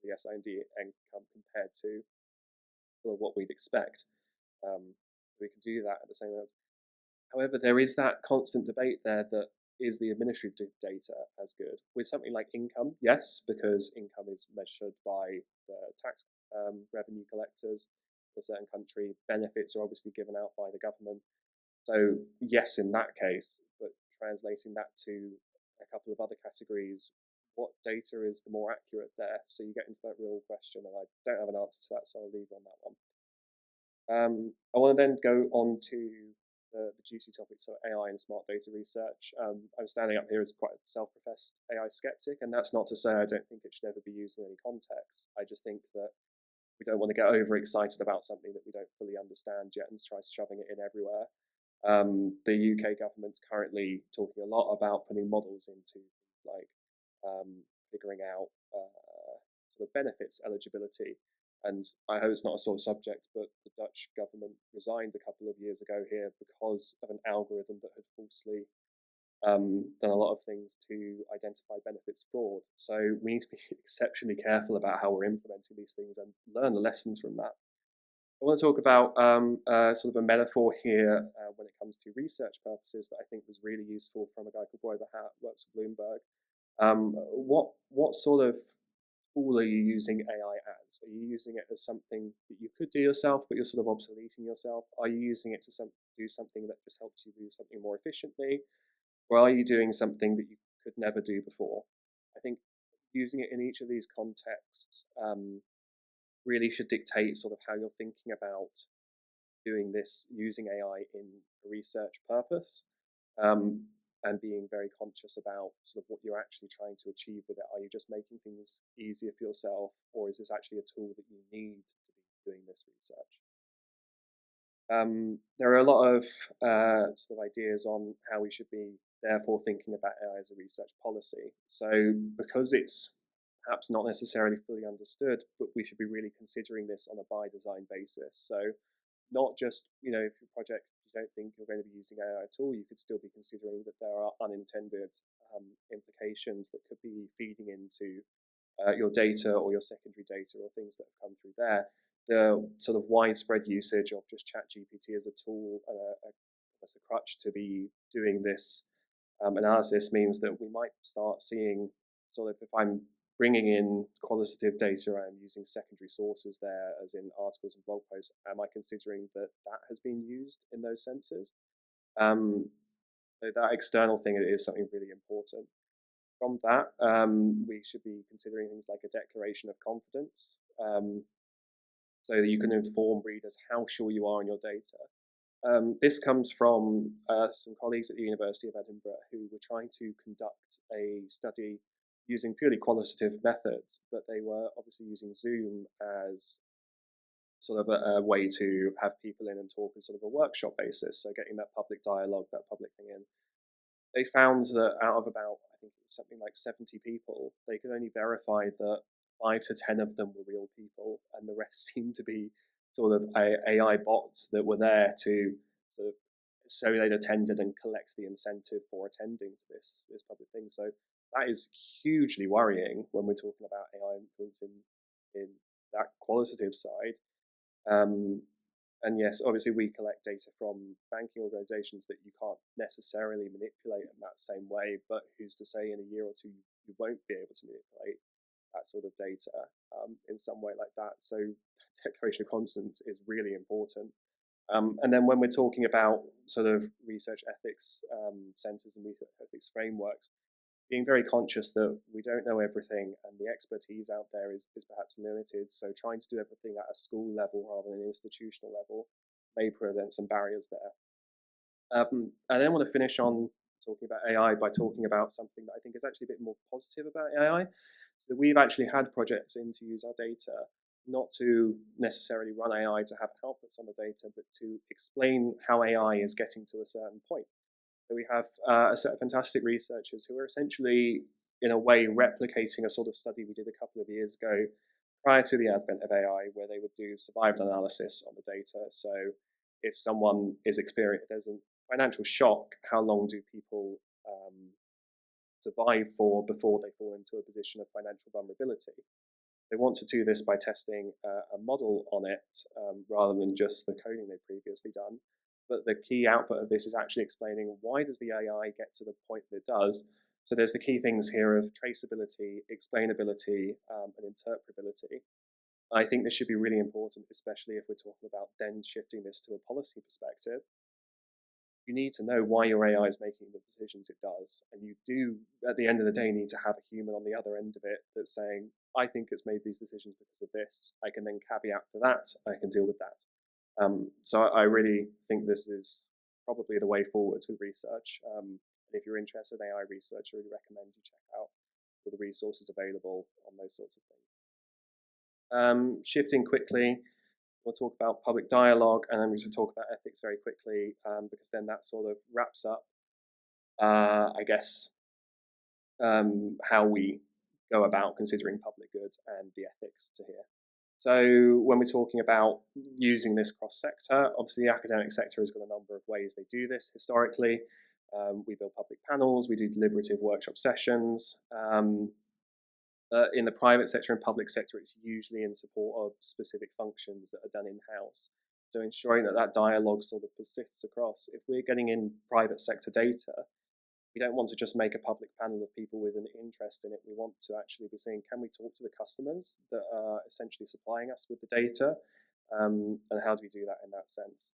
the SIND income compared to what we'd expect. We can do that at the same time. However, there is that constant debate there that is the administrative data as good? With something like income, yes, because income is measured by the tax revenue collectors in a certain country. Benefits are obviously given out by the government. So yes, in that case, but translating that to a couple of other categories, what data is the more accurate there? So you get into that real question, and I don't have an answer to that, so I'll leave on that one. I want to then go on to the juicy topics of AI and smart data research. I'm standing up here as quite a self-professed AI skeptic, and that's not to say I don't think it should ever be used in any context. I just think that we don't want to get overexcited about something that we don't fully understand yet and try shoving it in everywhere. The UK government's currently talking a lot about putting models into things like figuring out sort of benefits eligibility. And I hope it's not a sore subject, but the Dutch government resigned a couple of years ago here because of an algorithm that had falsely done a lot of things to identify benefits fraud. So we need to be exceptionally careful about how we're implementing these things and learn the lessons from that. I want to talk about sort of a metaphor here when it comes to research purposes that I think was really useful from a guy called Roy Bahat, works for Bloomberg. What sort of tool are you using AI as? Are you using it as something that you could do yourself, but you're sort of obsoleting yourself? Are you using it to do something that just helps you do something more efficiently? Or are you doing something that you could never do before? I think using it in each of these contexts really should dictate sort of how you're thinking about doing this, using AI in a research purpose. And being very conscious about sort of what you're actually trying to achieve with it. Are you just making things easier for yourself, or is this actually a tool that you need to be doing this research? There are a lot of sort of ideas on how we should be therefore thinking about AI as a research policy. So because it's perhaps not necessarily fully understood, but we should be really considering this on a by design basis. So not just, if your project don't think you're going to be using AI at all, you could still be considering that there are unintended implications that could be feeding into your data or your secondary data or things that have come through there. The sort of widespread usage of just ChatGPT as a tool, as a crutch to be doing this analysis means that we might start seeing sort of, if I'm bringing in qualitative data, I'm using secondary sources there, as in articles and blog posts, am I considering that that has been used in those senses? So that external thing is something really important. From that, we should be considering things like a declaration of confidence, so that you can inform readers how sure you are on your data. This comes from some colleagues at the University of Edinburgh who were trying to conduct a study using purely qualitative methods, but they were obviously using Zoom as sort of a way to have people in and talk in sort of a workshop basis, so getting that public dialogue, that public thing in. They found that out of about, I think it was something like 70 people, they could only verify that 5 to 10 of them were real people, and the rest seemed to be sort of AI bots that were there to sort of so they'd attended and collect the incentive for attending to this public thing. So that is hugely worrying when we're talking about AI influencing in that qualitative side. And yes, obviously we collect data from banking organizations that you can't necessarily manipulate in that same way, but who's to say in a year or two you won't be able to manipulate that sort of data in some way like that. So declaration of consent is really important. And then when we're talking about sort of research ethics centers and research ethics frameworks, being very conscious that we don't know everything and the expertise out there is perhaps limited. So trying to do everything at a school level rather than an institutional level may present some barriers there. I then want to finish on talking about AI by talking about something that I think is actually a bit more positive about AI. So we've actually had projects in to use our data, not to necessarily run AI to have outputs on the data, but to explain how AI is getting to a certain point. So we have a set of fantastic researchers who are essentially, in a way, replicating a sort of study we did a couple of years ago prior to the advent of AI, where they would do survival analysis on the data. So if someone is experienced, there's a financial shock, how long do people survive for before they fall into a position of financial vulnerability? They want to do this by testing a model on it rather than just the coding they've previously done. But the key output of this is actually explaining why does the AI get to the point that it does. So there's the key things here of traceability, explainability, and interpretability. I think this should be really important, especially if we're talking about then shifting this to a policy perspective. You need to know why your AI is making the decisions it does. And you do, at the end of the day, need to have a human on the other end of it that's saying, I think it's made these decisions because of this. I can then caveat for that. I can deal with that. So I really think this is probably the way forwards with research. And if you're interested in AI research, I really recommend you check out all the resources available on those sorts of things. Shifting quickly, we'll talk about public dialogue, and then we should talk about ethics very quickly, because then that sort of wraps up, I guess, how we go about considering public good and the ethics to here. So when we're talking about using this cross-sector, obviously the academic sector has got a number of ways they do this historically. We build public panels, we do deliberative workshop sessions. In the private sector and public sector, it's usually in support of specific functions that are done in-house. So ensuring that that dialogue sort of persists across. If we're getting in private sector data, we don't want to just make a public panel of people with an interest in it. We want to actually be saying, can we talk to the customers that are essentially supplying us with the data? And how do we do that in that sense?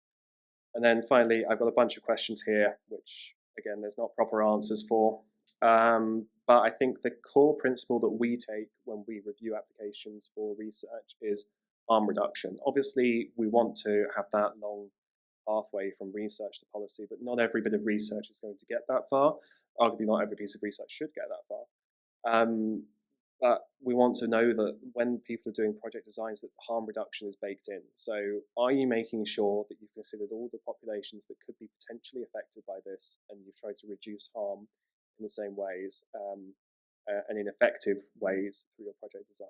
And then finally, I've got a bunch of questions here, which, again, there's not proper answers for. But I think the core principle that we take when we review applications for research is harm reduction. Obviously, we want to have that long pathway from research to policy, but not every bit of research is going to get that far. Arguably, not every piece of research should get that far. But we want to know that when people are doing project designs, that harm reduction is baked in. So are you making sure that you've considered all the populations that could be potentially affected by this, and you've tried to reduce harm in the same ways and in effective ways through your project design?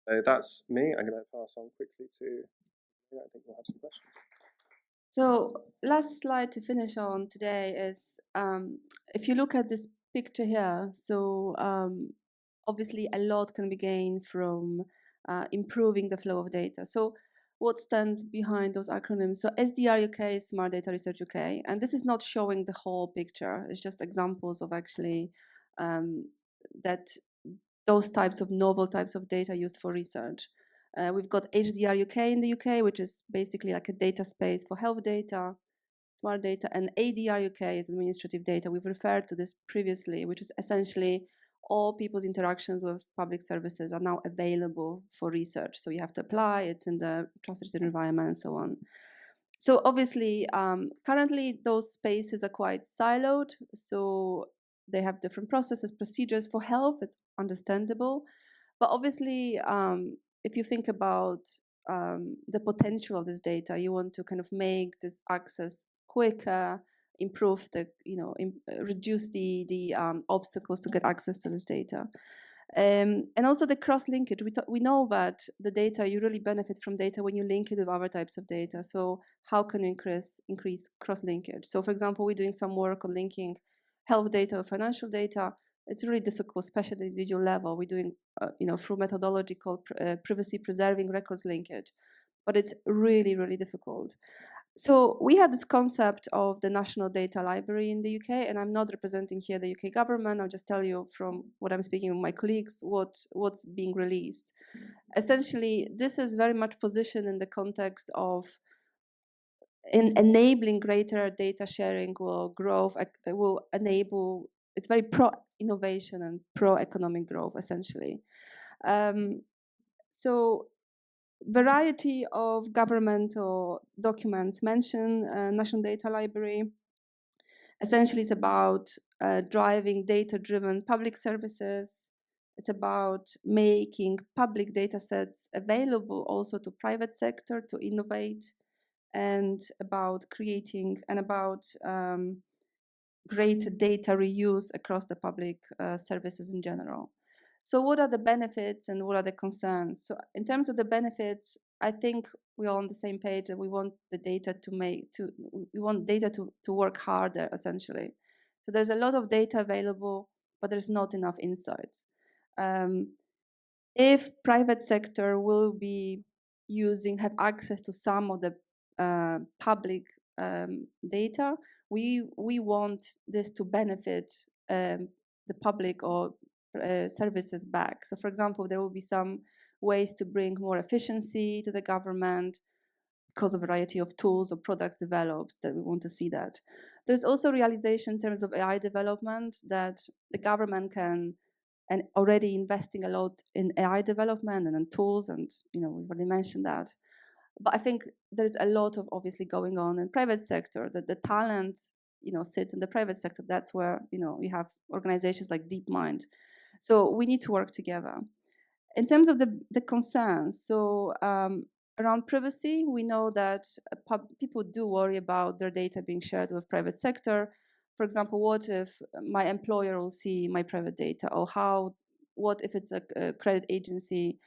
So that's me. I'm going to pass on quickly to, I think we'll have some questions. So last slide to finish on today is, if you look at this picture here, so obviously a lot can be gained from improving the flow of data. So what stands behind those acronyms? So SDR UK is Smart Data Research UK, and this is not showing the whole picture. It's just examples of actually that those types of novel types of data used for research. We've got HDR UK in the UK, which is basically like a data space for health data, smart data, and ADR UK is administrative data. We've referred to this previously, which is essentially all people's interactions with public services are now available for research. So you have to apply, it's in the trusted environment and so on. So obviously, currently those spaces are quite siloed. So they have different processes, procedures. For health, it's understandable. But obviously, if you think about the potential of this data, you want to kind of make this access quicker, improve the, reduce the obstacles to get access to this data. And also the cross-linkage. We know that the data, you really benefit from data when you link it with other types of data. So how can you increase cross-linkage? So for example, we're doing some work on linking health data or financial data It's really difficult, especially at the individual level. We're doing, through methodology called privacy preserving records linkage, but it's really, really difficult. So we had this concept of the National Data Library in the UK, and I'm not representing here the UK government. I'll just tell you from what I'm speaking with my colleagues what's being released. Essentially, this is very much positioned in the context of enabling greater data sharing will enable, it's very pro-innovation and pro-economic growth, essentially. So variety of governmental documents mention National Data Library. Essentially, it's about driving data-driven public services. It's about making public data sets available also to private sector to innovate, and about creating and about great data reuse across the public services in general. So what are the benefits and what are the concerns? So in terms of the benefits, I think we're all on the same page that we want the data to work harder, essentially. So there's a lot of data available, but there's not enough insights. If private sector will be have access to some of the public data, we want this to benefit the public or services back. So for example, there will be some ways to bring more efficiency to the government because of a variety of tools or products developed that we want to see that. There's also realization in terms of AI development that the government can, and already investing a lot in AI development and in tools, and we've already mentioned that. But I think there's a lot of obviously going on in private sector, that the talent sits in the private sector. That's where we have organizations like DeepMind. So we need to work together. In terms of the concerns, so around privacy, we know that people do worry about their data being shared with private sector. For example, what if my employer will see my private data, or what if it's a credit agency,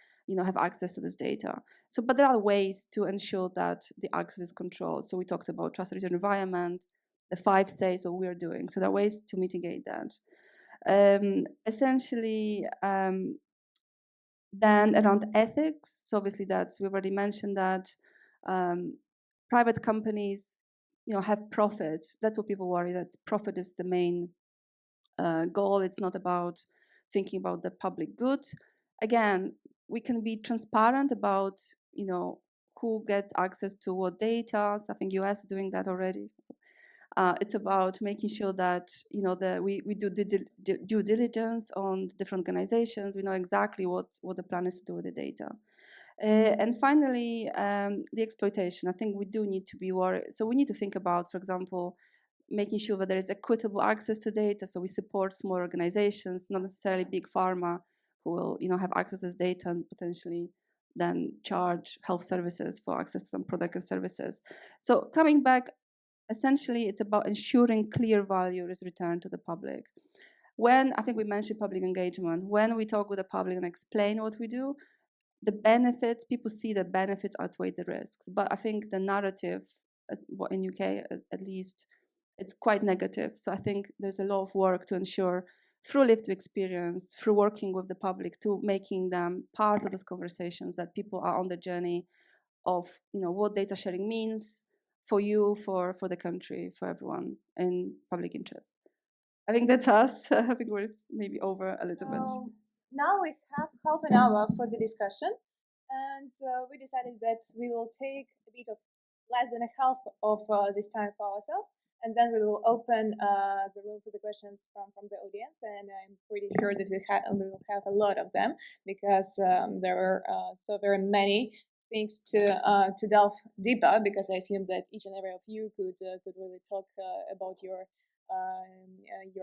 have access to this data? So, but there are ways to ensure that the access is controlled. So we talked about trusted environment, the 5 Says what we're doing. So there are ways to mitigate that. Essentially, then around ethics, so obviously we've already mentioned that private companies, have profit. That's what people worry, that profit is the main goal. It's not about thinking about the public good. Again, we can be transparent about, who gets access to what data. So I think US is doing that already. It's about making sure that we do due diligence on different organizations. We know exactly what the plan is to do with the data. And finally, the exploitation. I think we do need to be worried. So we need to think about, for example, making sure that there is equitable access to data. So we support small organizations, not necessarily big pharma, who will have access to this data and potentially then charge health services for access to some product and services. So coming back, essentially, it's about ensuring clear value is returned to the public. When, I think we mentioned public engagement, when we talk with the public and explain what we do, the benefits, people see the benefits outweigh the risks. But I think the narrative, in UK at least, it's quite negative. So I think there's a lot of work to ensure through lived experience, through working with the public, to making them part of those conversations, that people are on the journey of what data sharing means for you, for the country, for everyone in public interest. I think that's us. I think we're maybe over a little bit. Now we have half an hour for the discussion, and we decided that we will take a bit of less than a half of this time for ourselves, and then we will open the room for the questions from the audience. And I'm pretty sure that we will have a lot of them, because there are so very many things to delve deeper, because I assume that each and every of you could really talk about your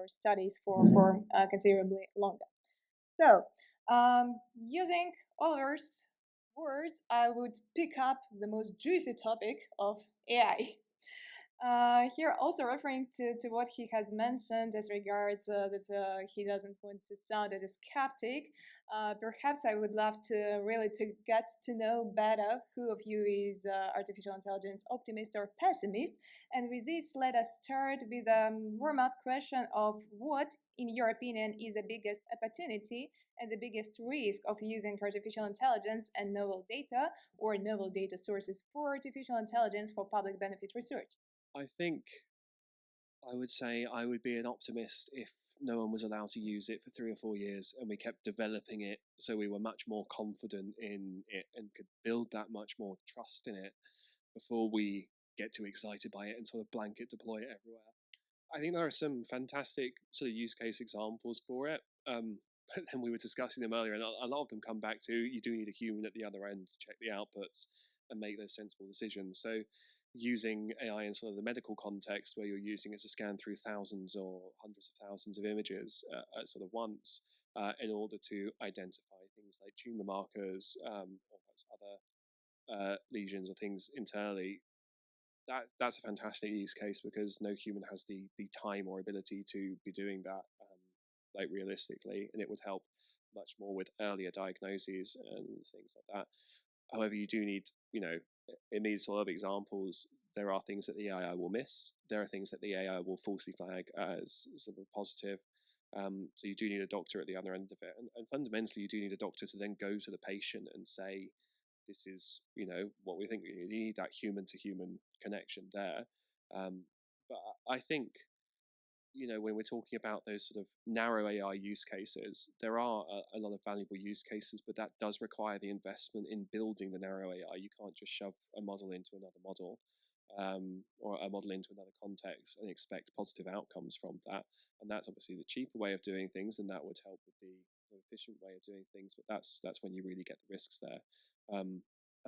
studies for considerably longer. So, using Oliver's words, I would pick up the most juicy topic of AI. Here also referring to what he has mentioned as regards that he doesn't want to sound as a skeptic. Perhaps I would love to really to get to know better who of you is artificial intelligence optimist or pessimist. And with this, let us start with a warm-up question of what, in your opinion, is the biggest opportunity and the biggest risk of using artificial intelligence and novel data or novel data sources for artificial intelligence for public benefit research? I think I would say I would be an optimist if no one was allowed to use it for 3 or 4 years and we kept developing it so we were much more confident in it and could build that much more trust in it before we get too excited by it and sort of blanket deploy it everywhere. I think there are some fantastic sort of use case examples for it, but then we were discussing them earlier, and a lot of them come back to you do need a human at the other end to check the outputs and make those sensible decisions. So using AI in sort of the medical context where you're using it to scan through thousands or hundreds of thousands of images at sort of once in order to identify things like tumor markers or other lesions or things internally. That's a fantastic use case because no human has the time or ability to be doing that like realistically, and it would help much more with earlier diagnoses and things like that. However, you do need, in these sort of examples, there are things that the AI will miss. There are things that the AI will falsely flag as sort of positive. So you do need a doctor at the other end of it. And fundamentally, you do need a doctor to then go to the patient and say, this is, what we think. You need that human-to-human connection there. But I think, when we're talking about those sort of narrow AI use cases, there are a lot of valuable use cases, but that does require the investment in building the narrow AI. You can't just shove a model into another model or a model into another context and expect positive outcomes from that. And that's obviously the cheaper way of doing things, and that would help with the efficient way of doing things. But that's when you really get the risks there.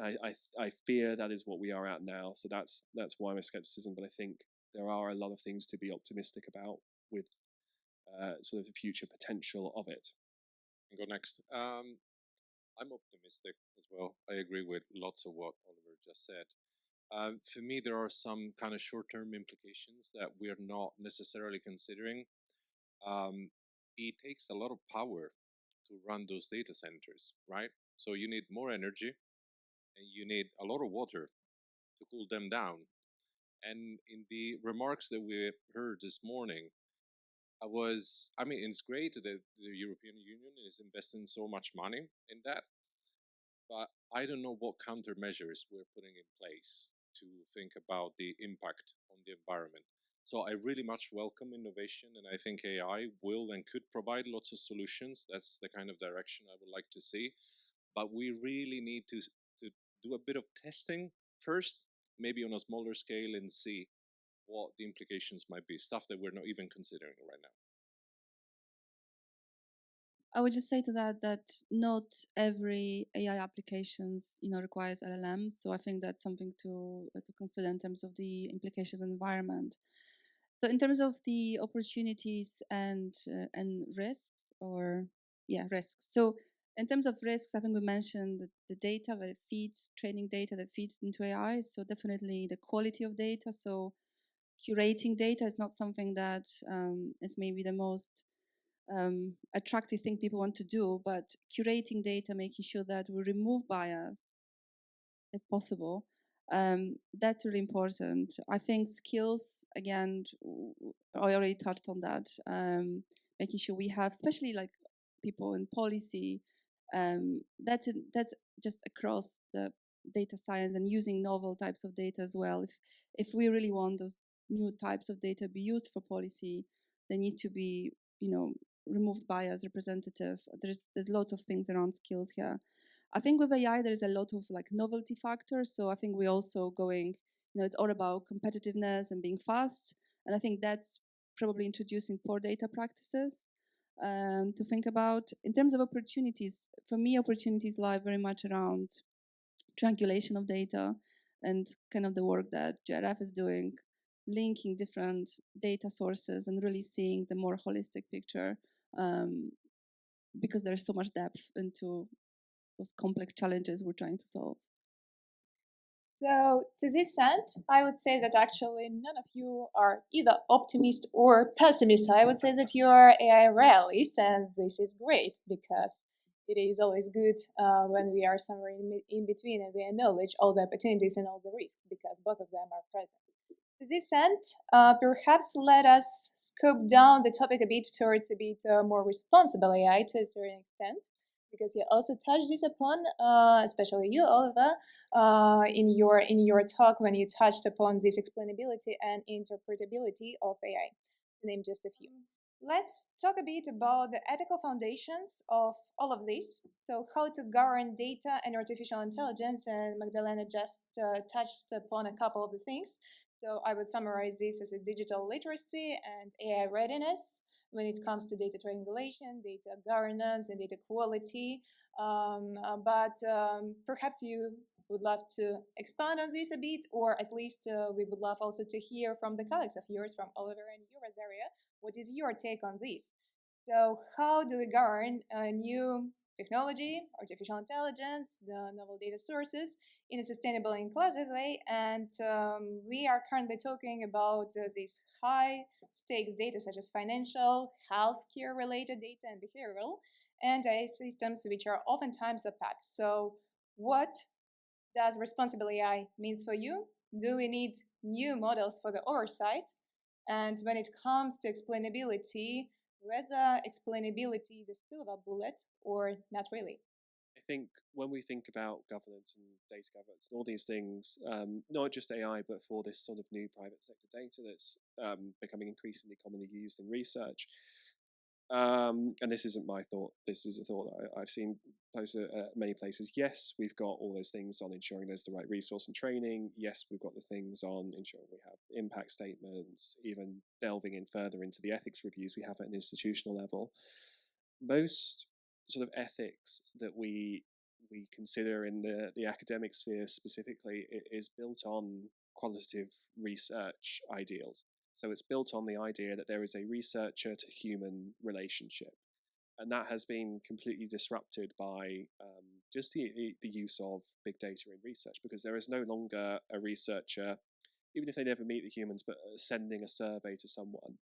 I fear that is what we are at now. So that's why my skepticism. But I think there are a lot of things to be optimistic about with sort of the future potential of it. I'll go next. I'm optimistic as well. I agree with lots of what Oliver just said. For me, there are some kind of short-term implications that we are not necessarily considering. It takes a lot of power to run those data centers, right? So you need more energy and you need a lot of water to cool them down. And in the remarks that we heard this morning, it's great that the European Union is investing so much money in that, but I don't know what countermeasures we're putting in place to think about the impact on the environment. So I really much welcome innovation, and I think AI will and could provide lots of solutions. That's the kind of direction I would like to see. But we really need to do a bit of testing first, maybe on a smaller scale, and see what the implications might be, stuff that we're not even considering right now. I would just say to that not every AI applications requires LLMs, so I think that's something to consider in terms of the implications on the environment. So in terms of the opportunities and risks, risks. So in terms of risks, I think we mentioned the data that feeds, training data that feeds into AI. So definitely the quality of data. So curating data is not something that is maybe the most attractive thing people want to do, but curating data, making sure that we remove bias if possible, that's really important. I think skills, again, I already touched on that, making sure we have, especially like people in policy, that's just across the data science and using novel types of data as well. If we really want those new types of data to be used for policy, they need to be, removed bias, representative. There's lots of things around skills here. I think with AI, there's a lot of like novelty factors. So I think we're also going, it's all about competitiveness and being fast. And I think that's probably introducing poor data practices to think about. In terms of opportunities, for me, opportunities lie very much around triangulation of data and kind of the work that JRF is doing, linking different data sources and really seeing the more holistic picture because there's so much depth into those complex challenges we're trying to solve. So, to this end, I would say that actually none of you are either optimist or pessimist. I would say that you are AI realist, and this is great because it is always good when we are somewhere in between and we acknowledge all the opportunities and all the risks because both of them are present. To this end, perhaps let us scope down the topic a bit towards a bit more responsible AI to a certain extent, because you also touched this upon, especially you, Oliver, in your talk when you touched upon this explainability and interpretability of AI, to name just a few. Let's talk a bit about the ethical foundations of all of this. So, how to govern data and artificial intelligence, and Magdalena just touched upon a couple of the things. So, I would summarize this as a digital literacy and AI readiness when it comes to data triangulation, data governance, and data quality. But perhaps you would love to expand on this a bit, or at least we would love also to hear from the colleagues of yours, from Oliver and you, Rosaria. What is your take on this? So, how do we govern new technology, artificial intelligence, the novel data sources in a sustainable and inclusive way? And we are currently talking about these high stakes data, such as financial, healthcare related data, and behavioral, and AI systems, which are oftentimes opaque. So, what does responsible AI means for you? Do we need new models for the oversight? And when it comes to explainability, whether explainability is a silver bullet or not really. I think when we think about governance and data governance and all these things, not just AI, but for this sort of new private sector data that's becoming increasingly commonly used in research. And this isn't my thought. This is a thought that I've seen posted at many places. Yes, we've got all those things on ensuring there's the right resource and training. Yes, we've got the things on ensuring we have impact statements, even delving in further into the ethics reviews we have at an institutional level. Most sort of ethics that we consider in the academic sphere specifically is built on qualitative research ideals. So it's built on the idea that there is a researcher to human relationship. And that has been completely disrupted by just the use of big data in research, because there is no longer a researcher, even if they never meet the humans, but sending a survey to someone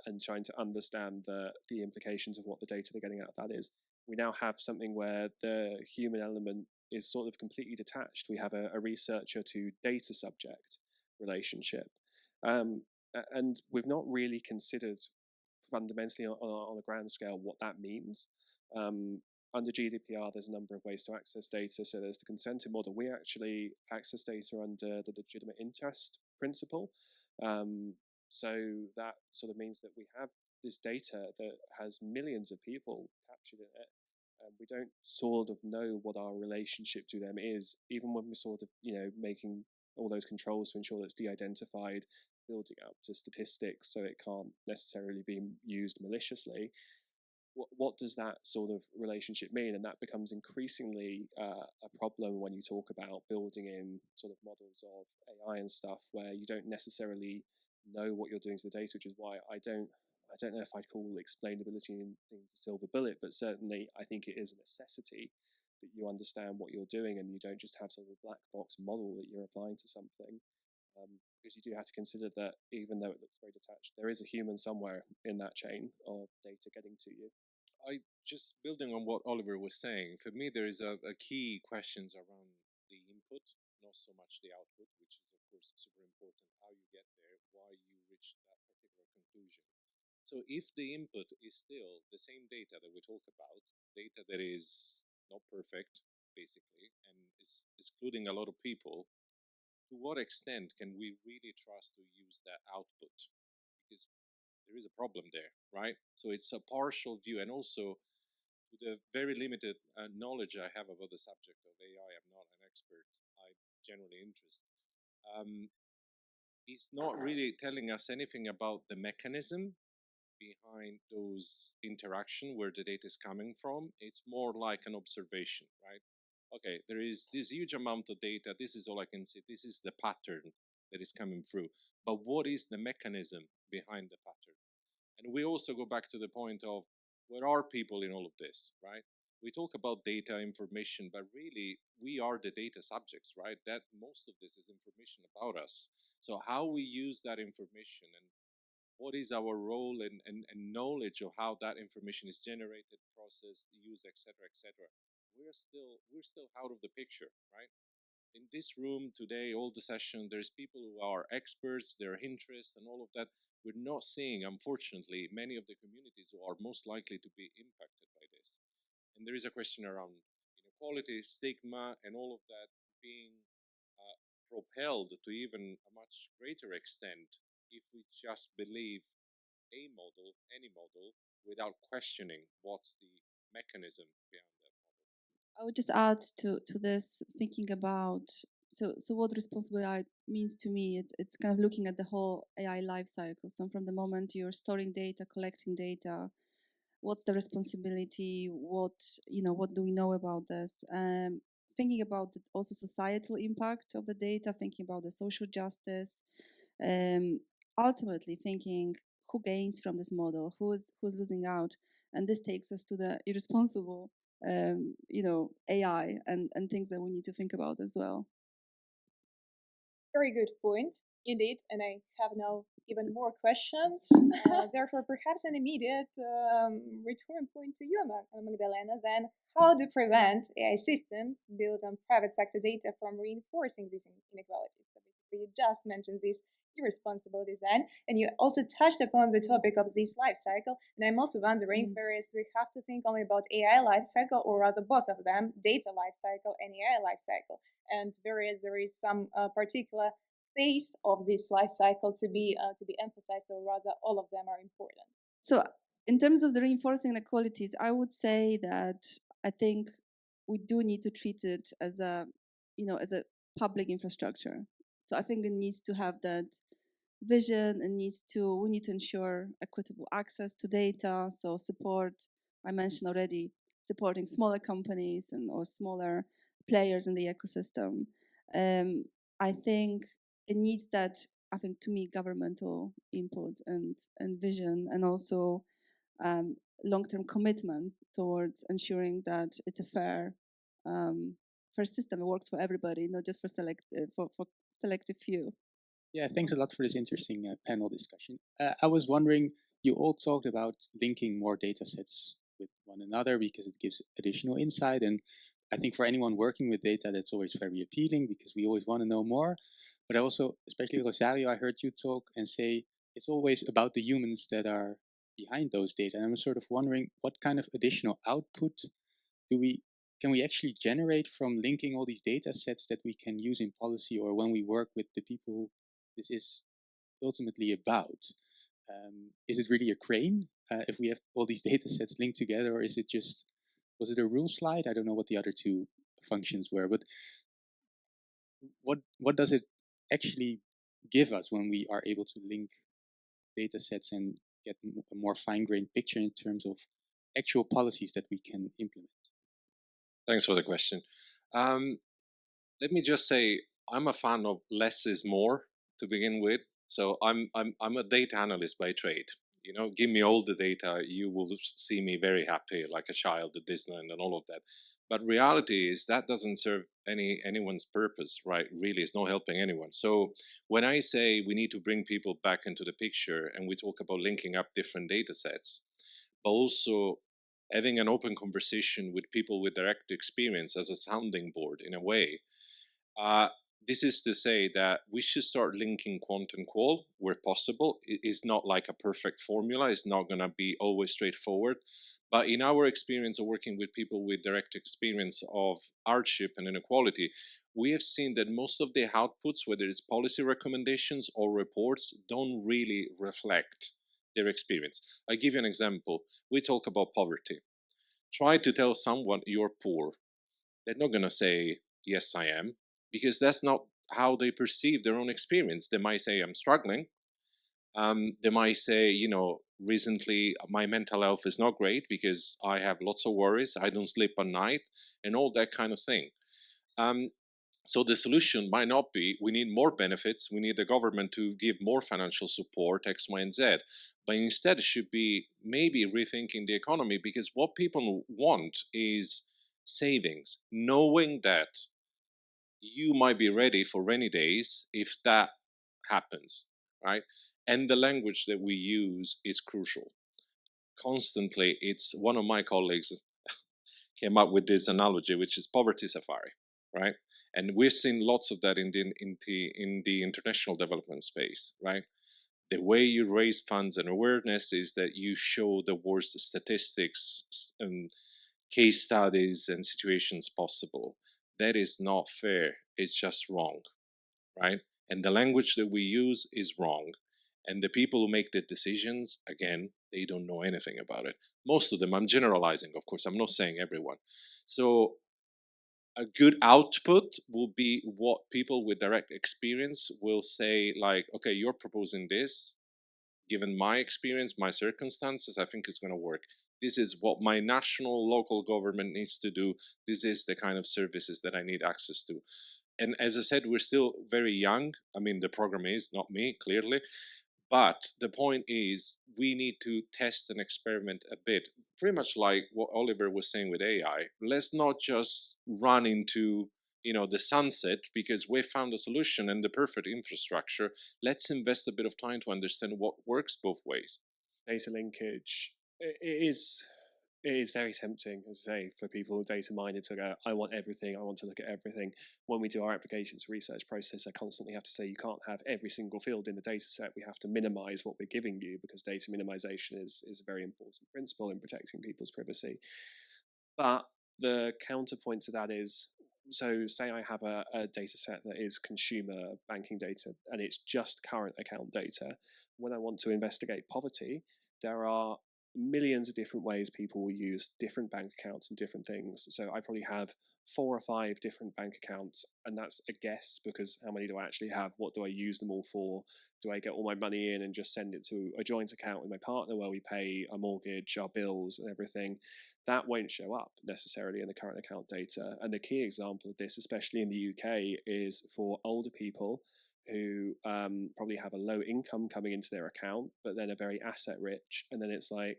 and trying to understand the implications of what the data they're getting out of that is. We now have something where the human element is sort of completely detached. We have a researcher to data subject relationship. And we've not really considered fundamentally on a grand scale what that means. Under GDPR, there's a number of ways to access data. So there's the consented model. We actually access data under the legitimate interest principle. So that sort of means that we have this data that has millions of people captured in it. We don't sort of know what our relationship to them is, even when we're sort of, making all those controls to ensure that it's de-identified, building up to statistics so it can't necessarily be used maliciously. What does that sort of relationship mean? And that becomes increasingly a problem when you talk about building in sort of models of AI and stuff where you don't necessarily know what you're doing to the data, which is why I don't know if I'd call explainability and things a silver bullet, but certainly I think it is a necessity that you understand what you're doing and you don't just have sort of a black box model that you're applying to something. Because you do have to consider that even though it looks very detached, there is a human somewhere in that chain of data getting to you. Just building on what Oliver was saying, for me there is a key questions around the input, not so much the output, which is of course super important, how you get there, why you reach that particular conclusion. So if the input is still the same data that we talk about, data that is not perfect, basically, and is excluding a lot of people, to what extent can we really trust to use that output? Because there is a problem there, right? So it's a partial view, and also to the very limited knowledge I have about the subject of AI, I'm not an expert, I'm generally interested. It's not really telling us anything about the mechanism behind those interaction where the data is coming from. It's more like an observation, right? Okay, there is this huge amount of data, this is all I can see, this is the pattern that is coming through, but what is the mechanism behind the pattern? And we also go back to the point of where are people in all of this, right? we talk about data information, but really we are the data subjects, right? That most of this is information about us. So how we use that information and what is our role and knowledge of how that information is generated, processed, used, etc., etc. We're still out of the picture, right? In this room today, all the session, there's people who are experts, their interest and all of that. We're not seeing, unfortunately, many of the communities who are most likely to be impacted by this. And there is a question around inequality, stigma, and all of that being propelled to even a much greater extent if we just believe a model, any model, without questioning what's the mechanism behind that model. I would just add to this, thinking about so what responsible AI means to me. It's kind of looking at the whole AI life cycle. So from the moment you're storing data, collecting data, what's the responsibility? What do we know about this? Thinking about also societal impact of the data. Thinking about the social justice. Ultimately, thinking who gains from this model, who's losing out, and this takes us to the irresponsible AI and things that we need to think about as well. Very good point, indeed, and I have now even more questions. Therefore, perhaps an immediate return point to you, Magdalena, then how to prevent AI systems built on private sector data from reinforcing these inequalities? So basically, you just mentioned this irresponsible design, and you also touched upon the topic of this life cycle, and I'm also wondering, whereas we have to think only about AI life cycle, or rather both of them, data life cycle and AI life cycle, and whereas there is some particular phase of this life cycle to be emphasized, or rather all of them are important. So in terms of the reinforcing inequalities, I would say that I think we do need to treat it as a public infrastructure. So I think it needs to have that vision. We need to ensure equitable access to data. So support, I mentioned already, supporting smaller companies or smaller players in the ecosystem. I think it needs that, I think, to me, governmental input and vision, and also long-term commitment towards ensuring that it's a fair system. It works for everybody, not just for selective few. Yeah, thanks a lot for this interesting panel discussion. I was wondering, you all talked about linking more data sets with one another because it gives additional insight. And I think for anyone working with data, that's always very appealing because we always want to know more. But I also, especially Rosario, I heard you talk and say it's always about the humans that are behind those data. And I'm sort of wondering what kind of additional output can we actually generate from linking all these data sets that we can use in policy or when we work with the people this is ultimately about? Is it really a crane if we have all these data sets linked together, or was it a rule slide? I don't know what the other two functions were, but what does it actually give us when we are able to link data sets and get a more fine-grained picture in terms of actual policies that we can implement? Thanks for the question. Let me just say, I'm a fan of less is more to begin with. So I'm a data analyst by trade. Give me all the data, you will see me very happy, like a child at Disneyland and all of that. But reality is that doesn't serve anyone's purpose, right? Really, it's not helping anyone. So when I say we need to bring people back into the picture and we talk about linking up different data sets, but also having an open conversation with people with direct experience as a sounding board in a way, this is to say that we should start linking quant and qual where possible. It is not like a perfect formula. It's not going to be always straightforward. But in our experience of working with people with direct experience of hardship and inequality, we have seen that most of the outputs, whether it's policy recommendations or reports, don't really reflect their experience. I give you an example. We talk about poverty. Try to tell someone you're poor. They're not going to say, yes, I am, because that's not how they perceive their own experience. They might say, I'm struggling. They might say, recently my mental health is not great because I have lots of worries. I don't sleep at night and all that kind of thing. So the solution might not be, we need more benefits, we need the government to give more financial support, X, Y, and Z. But instead it should be maybe rethinking the economy, because what people want is savings, knowing that you might be ready for rainy days if that happens, right? And the language that we use is crucial. Constantly, it's one of my colleagues came up with this analogy, which is poverty safari, right? And we've seen lots of that in the international development space, right? The way you raise funds and awareness is that you show the worst statistics and case studies and situations possible. That is not fair. It's just wrong, right? And the language that we use is wrong. And the people who make the decisions, again, they don't know anything about it. Most of them, I'm generalizing, of course, I'm not saying everyone. So a good output will be what people with direct experience will say, like, okay, you're proposing this, given my experience, my circumstances, I think it's going to work. This is what my national, local government needs to do. This is the kind of services that I need access to. And as I said, we're still very young. I mean, the program is, not me, clearly. But the point is, we need to test and experiment a bit. Pretty much like what Oliver was saying with AI. Let's not just run into the sunset because we found a solution and the perfect infrastructure. Let's invest a bit of time to understand what works both ways. Data linkage, it is very tempting, as I say, for people data minded to go, I want everything, I want to look at everything. When we do our applications research process, I constantly have to say you can't have every single field in the data set. We have to minimize what we're giving you, because data minimization is a very important principle in protecting people's privacy. But the counterpoint to that is, so say I have a data set that is consumer banking data and it's just current account data. When I want to investigate poverty, there are millions of different ways people will use different bank accounts and different things. So I probably have 4 or 5 different bank accounts, and that's a guess, because how many do I actually have? What do I use them all for? Do I get all my money in and just send it to a joint account with my partner where we pay our mortgage, our bills and everything? That won't show up necessarily in the current account data. And the key example of this, especially in the UK, is for older people who probably have a low income coming into their account, but then are very asset rich. And then it's like,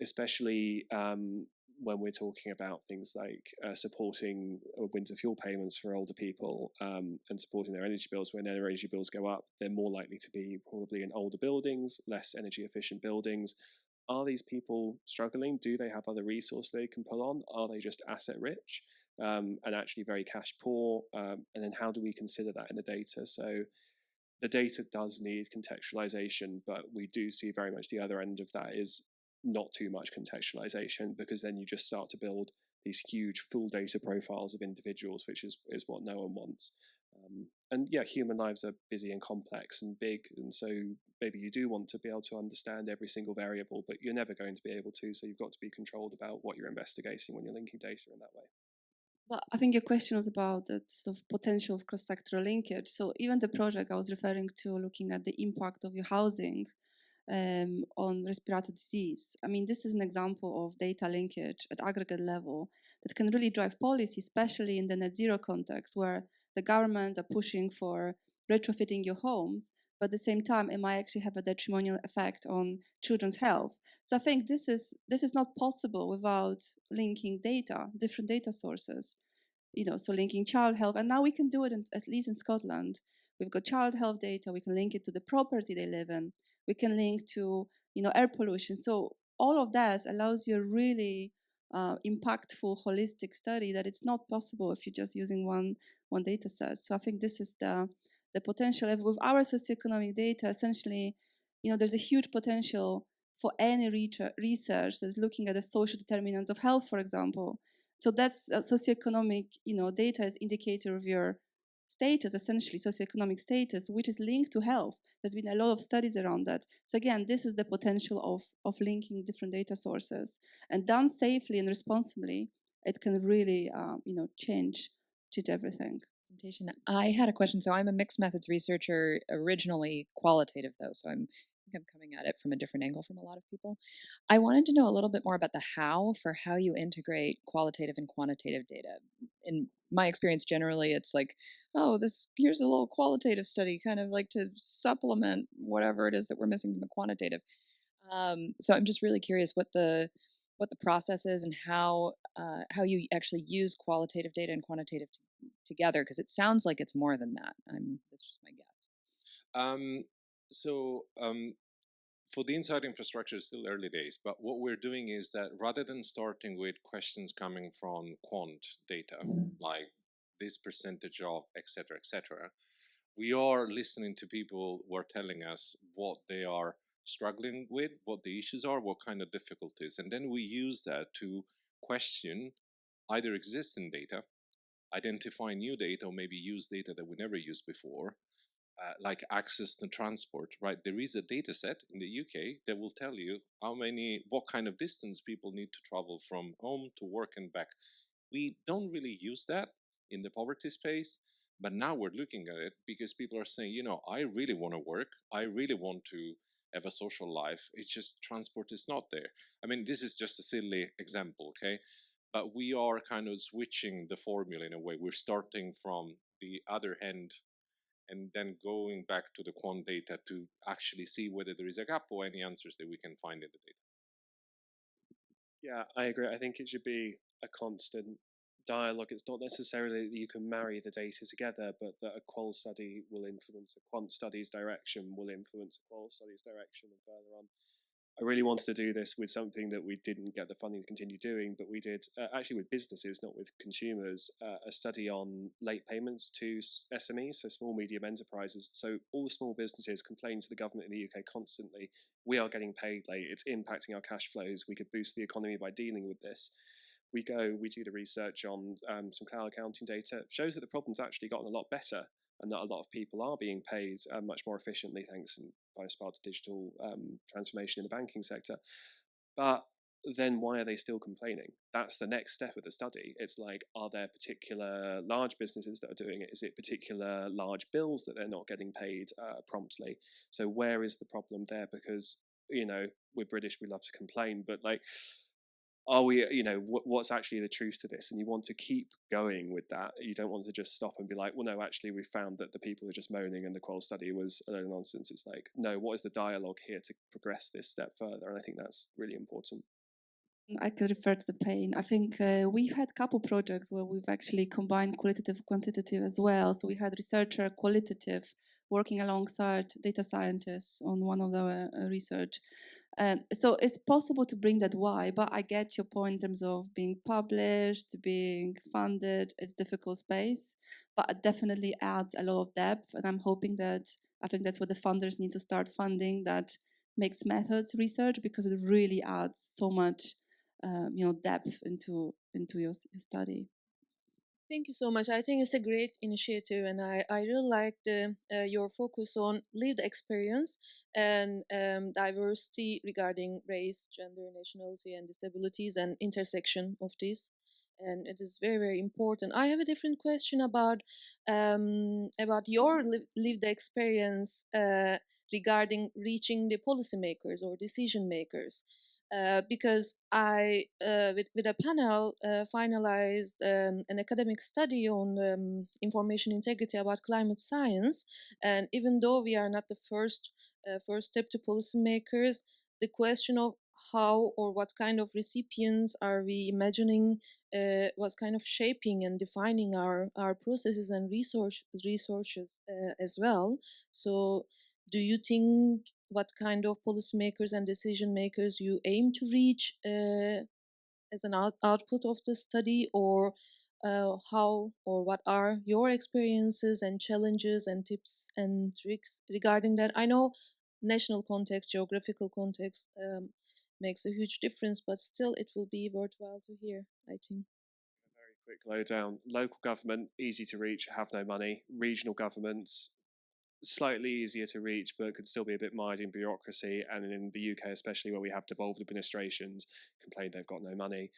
especially when we're talking about things like supporting winter fuel payments for older people and supporting their energy bills, when their energy bills go up, they're more likely to be probably in older buildings, less energy efficient buildings. Are these people struggling? Do they have other resources they can pull on? Are they just asset rich and actually very cash poor? And then how do we consider that in the data? So the data does need contextualization, but we do see very much the other end of that is not too much contextualization, because then you just start to build these huge full data profiles of individuals, which is what no one wants. And yeah, human lives are busy and complex and big, and so maybe you do want to be able to understand every single variable, but you're never going to be able to, so you've got to be controlled about what you're investigating when you're linking data in that way. Well, I think your question was about the sort of potential of cross-sectoral linkage. So even the project I was referring to, looking at the impact of your housing on respiratory disease. I mean, this is an example of data linkage at aggregate level that can really drive policy, especially in the net zero context, where the governments are pushing for retrofitting your homes, but at the same time, it might actually have a detrimental effect on children's health. So I think this is not possible without linking data, different data sources. So linking child health, and now we can do it at least in Scotland. We've got child health data. We can link it to the property they live in. We can link to air pollution. So all of that allows you a really impactful, holistic study that it's not possible if you're just using one data set. So I think this is the potential. With our socioeconomic data, essentially, there's a huge potential for any research that's looking at the social determinants of health, for example. So that's socioeconomic, data is indicator of your status, essentially socioeconomic status, which is linked to health. There's been a lot of studies around that. So again, this is the potential of linking different data sources, and done safely and responsibly, it can really, change everything. I had a question. So I'm a mixed methods researcher, originally qualitative though, so I'm coming at it from a different angle from a lot of people. I wanted to know a little bit more about the how you integrate qualitative and quantitative data. in my experience, generally, it's like, oh, here's a little qualitative study, kind of like to supplement whatever it is that we're missing from the quantitative. So I'm just really curious what the process is and how you actually use qualitative data and quantitative together, because it sounds like it's more than that. That's just my guess. For the inside infrastructure, it's still early days, but what we're doing is that rather than starting with questions coming from quant data, like this percentage of, etc., we are listening to people who are telling us what they are struggling with, what the issues are, what kind of difficulties, and then we use that to question either existing data, identify new data, or maybe use data that we never used before, like access to transport, right? There is a data set in the UK that will tell you what kind of distance people need to travel from home to work and back. We don't really use that in the poverty space, but now we're looking at it because people are saying, I really want to work. I really want to have a social life. It's just transport is not there. I mean, this is just a silly example, okay? But we are kind of switching the formula in a way. We're starting from the other end and then going back to the quant data to actually see whether there is a gap or any answers that we can find in the data. Yeah, I agree. I think it should be a constant dialogue. It's not necessarily that you can marry the data together, but that a qual study will influence a quant study's direction, will influence a qual study's direction, and further on. I really wanted to do this with something that we didn't get the funding to continue doing, but we did actually with businesses, not with consumers, a study on late payments to SMEs, so small medium enterprises. So all small businesses complain to the government in the UK constantly, we are getting paid late, it's impacting our cash flows, we could boost the economy by dealing with this. We do the research on some cloud accounting data, it shows that the problem's actually gotten a lot better and that a lot of people are being paid much more efficiently thanks in part to digital transformation in the banking sector. But then why are they still complaining? That's the next step of the study. It's like, are there particular large businesses that are doing it? Is it particular large bills that they're not getting paid promptly? So where is the problem there? Because, we're British, we love to complain, but like, are we, what's actually the truth to this? And you want to keep going with that. You don't want to just stop and be like, well, no, actually, we found that the people are just moaning and the qual study was a load of nonsense. It's like, no, what is the dialogue here to progress this step further? And I think that's really important. I could refer to the pain. I think we've had a couple projects where we've actually combined qualitative, quantitative as well. So we had researcher qualitative working alongside data scientists on one of the research. So it's possible to bring that why, but I get your point in terms of being published, being funded. It's difficult space, but it definitely adds a lot of depth. And I think that's what the funders need to start funding, that mixed methods research, because it really adds so much depth into your study. Thank you so much. I think it's a great initiative, and I really like your focus on lived experience and diversity regarding race, gender, nationality, and disabilities, and intersection of this. And it is very, very important. I have a different question about your lived experience regarding reaching the policymakers or decision makers. Because I, with a panel, finalized an academic study on information integrity about climate science. And even though we are not the first step to policymakers, the question of how or what kind of recipients are we imagining was kind of shaping and defining our processes and resources as well. So do you think what kind of policymakers and decision makers you aim to reach as an output of the study, or how or what are your experiences and challenges and tips and tricks regarding that? I know national context, geographical context makes a huge difference, but still it will be worthwhile to hear, I think. Very quick lowdown. Local government, easy to reach, have no money. Regional governments, slightly easier to reach, but could still be a bit mired in bureaucracy. And in the UK, especially where we have devolved administrations, complain they've got no money.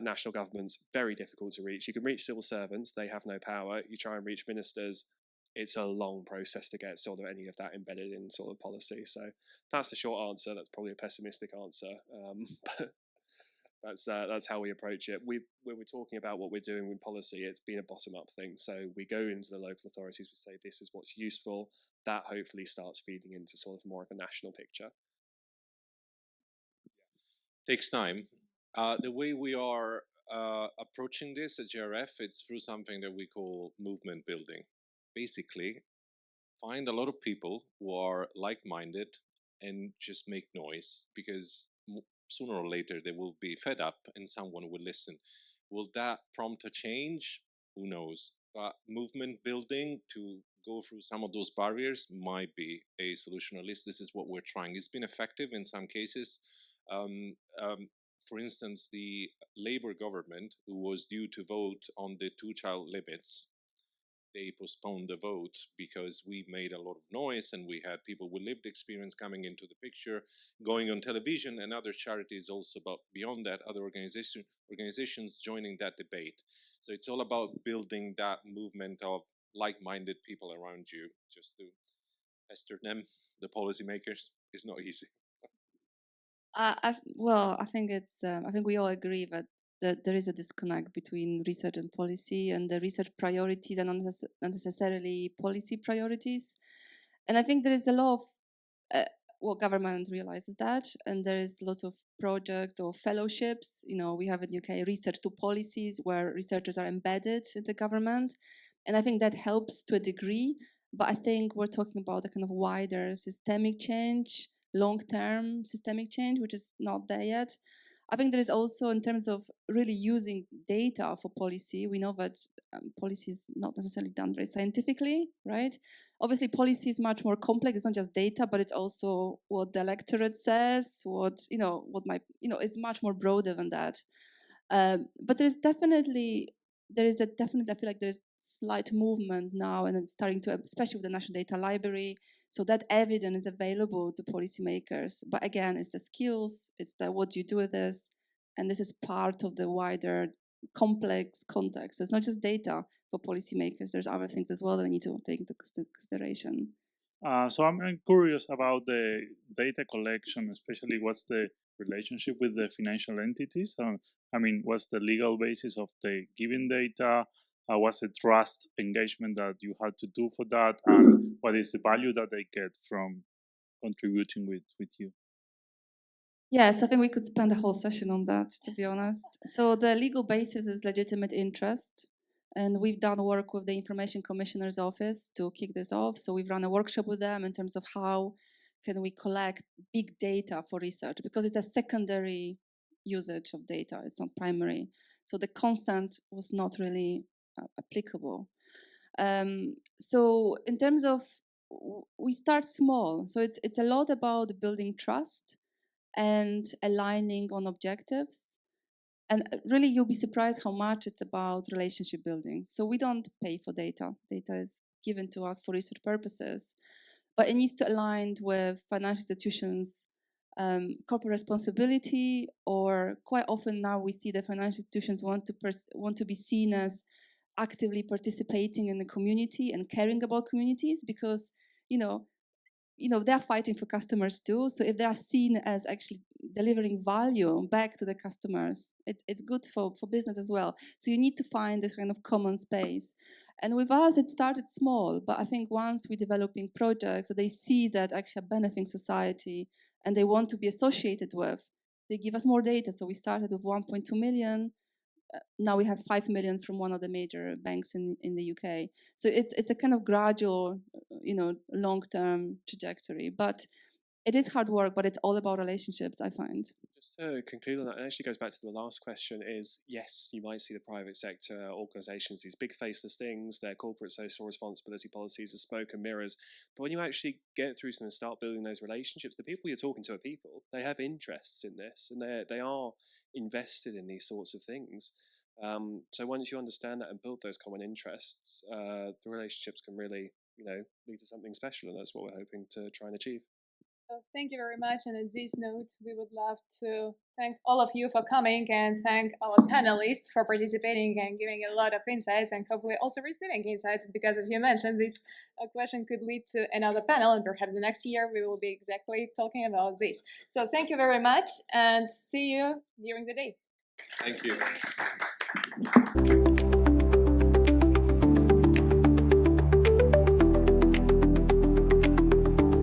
National governments, very difficult to reach. You can reach civil servants, they have no power. You try and reach ministers, it's a long process to get sort of any of that embedded in sort of policy. So that's the short answer. That's probably a pessimistic answer. That's how we approach it. When we're talking about what we're doing with policy, it's been a bottom-up thing. So we go into the local authorities, we say this is what's useful. That hopefully starts feeding into sort of more of a national picture. Takes time. The way we are approaching this at JRF, it's through something that we call movement building. Basically, find a lot of people who are like-minded and just make noise, because sooner or later they will be fed up and someone will listen. Will that prompt a change? Who knows? But movement building to go through some of those barriers might be a solution. At least this is what we're trying. It's been effective in some cases. For instance, the Labour government, who was due to vote on the 2-child limits, they postponed the vote because we made a lot of noise and we had people with lived experience coming into the picture, going on television, and other charities also, but beyond that, other organizations joining that debate. So it's all about building that movement of like-minded people around you. Just to pester them, the policymakers, is not easy. I think it's. I think we all agree that there is a disconnect between research and policy, and the research priorities are not necessarily policy priorities. And I think there is a lot of government realizes that, and there is lots of projects or fellowships. We have in UK research to policies where researchers are embedded in the government, and I think that helps to a degree. But I think we're talking about a kind of wider systemic change, long-term systemic change, which is not there yet. I think there is also, in terms of really using data for policy, we know that policy is not necessarily done very scientifically, right? Obviously, policy is much more complex. It's not just data, but it's also what the electorate says, it's much more broader than that. But I feel like there's slight movement now, and it's starting to, especially with the National Data Library, so that evidence is available to policymakers. But again, it's the skills, it's the what do you do with this, and this is part of the wider complex context. It's not just data for policymakers. There's other things as well that they need to take into consideration. So I'm curious about the data collection, especially what's the relationship with the financial entities? What's the legal basis of the giving data? What's the trust engagement that you had to do for that? And what is the value that they get from contributing with you? Yes, I think we could spend a whole session on that, to be honest. So the legal basis is legitimate interest. And we've done work with the Information Commissioner's Office to kick this off. So we've run a workshop with them in terms of how can we collect big data for research, because it's a secondary usage of data, it's not primary. So the consent was not really applicable. So in terms of, we start small. So it's a lot about building trust and aligning on objectives. And really, you'll be surprised how much it's about relationship building. So we don't pay for data. Data is given to us for research purposes, but it needs to align with financial institutions' corporate responsibility, or quite often now we see that financial institutions want to be seen as actively participating in the community and caring about communities, because they're fighting for customers too. So if they are seen as actually delivering value back to the customers, it's good for business as well. So you need to find this kind of common space. And with us, it started small, but I think once we're developing projects, so they see that actually are benefiting society and they want to be associated with, they give us more data. So we started with 1.2 million. Now we have 5 million from one of the major banks in the UK. So it's a kind of gradual, long-term trajectory. But it is hard work, but it's all about relationships, I find. Just to conclude on that, it actually goes back to the last question is, yes, you might see the private sector organisations, these big faceless things, their corporate social responsibility policies are smoke and mirrors. But when you actually get through some and start building those relationships, the people you're talking to are people. They have interests in this, and they are invested in these sorts of things. So once you understand that and build those common interests, the relationships can really, lead to something special, and that's what we're hoping to try and achieve. So thank you very much. And at this note, we would love to thank all of you for coming and thank our panelists for participating and giving a lot of insights, and hopefully also receiving insights, because as you mentioned, this question could lead to another panel, and perhaps the next year we will be exactly talking about this. So thank you very much, and see you during the day. Thank you.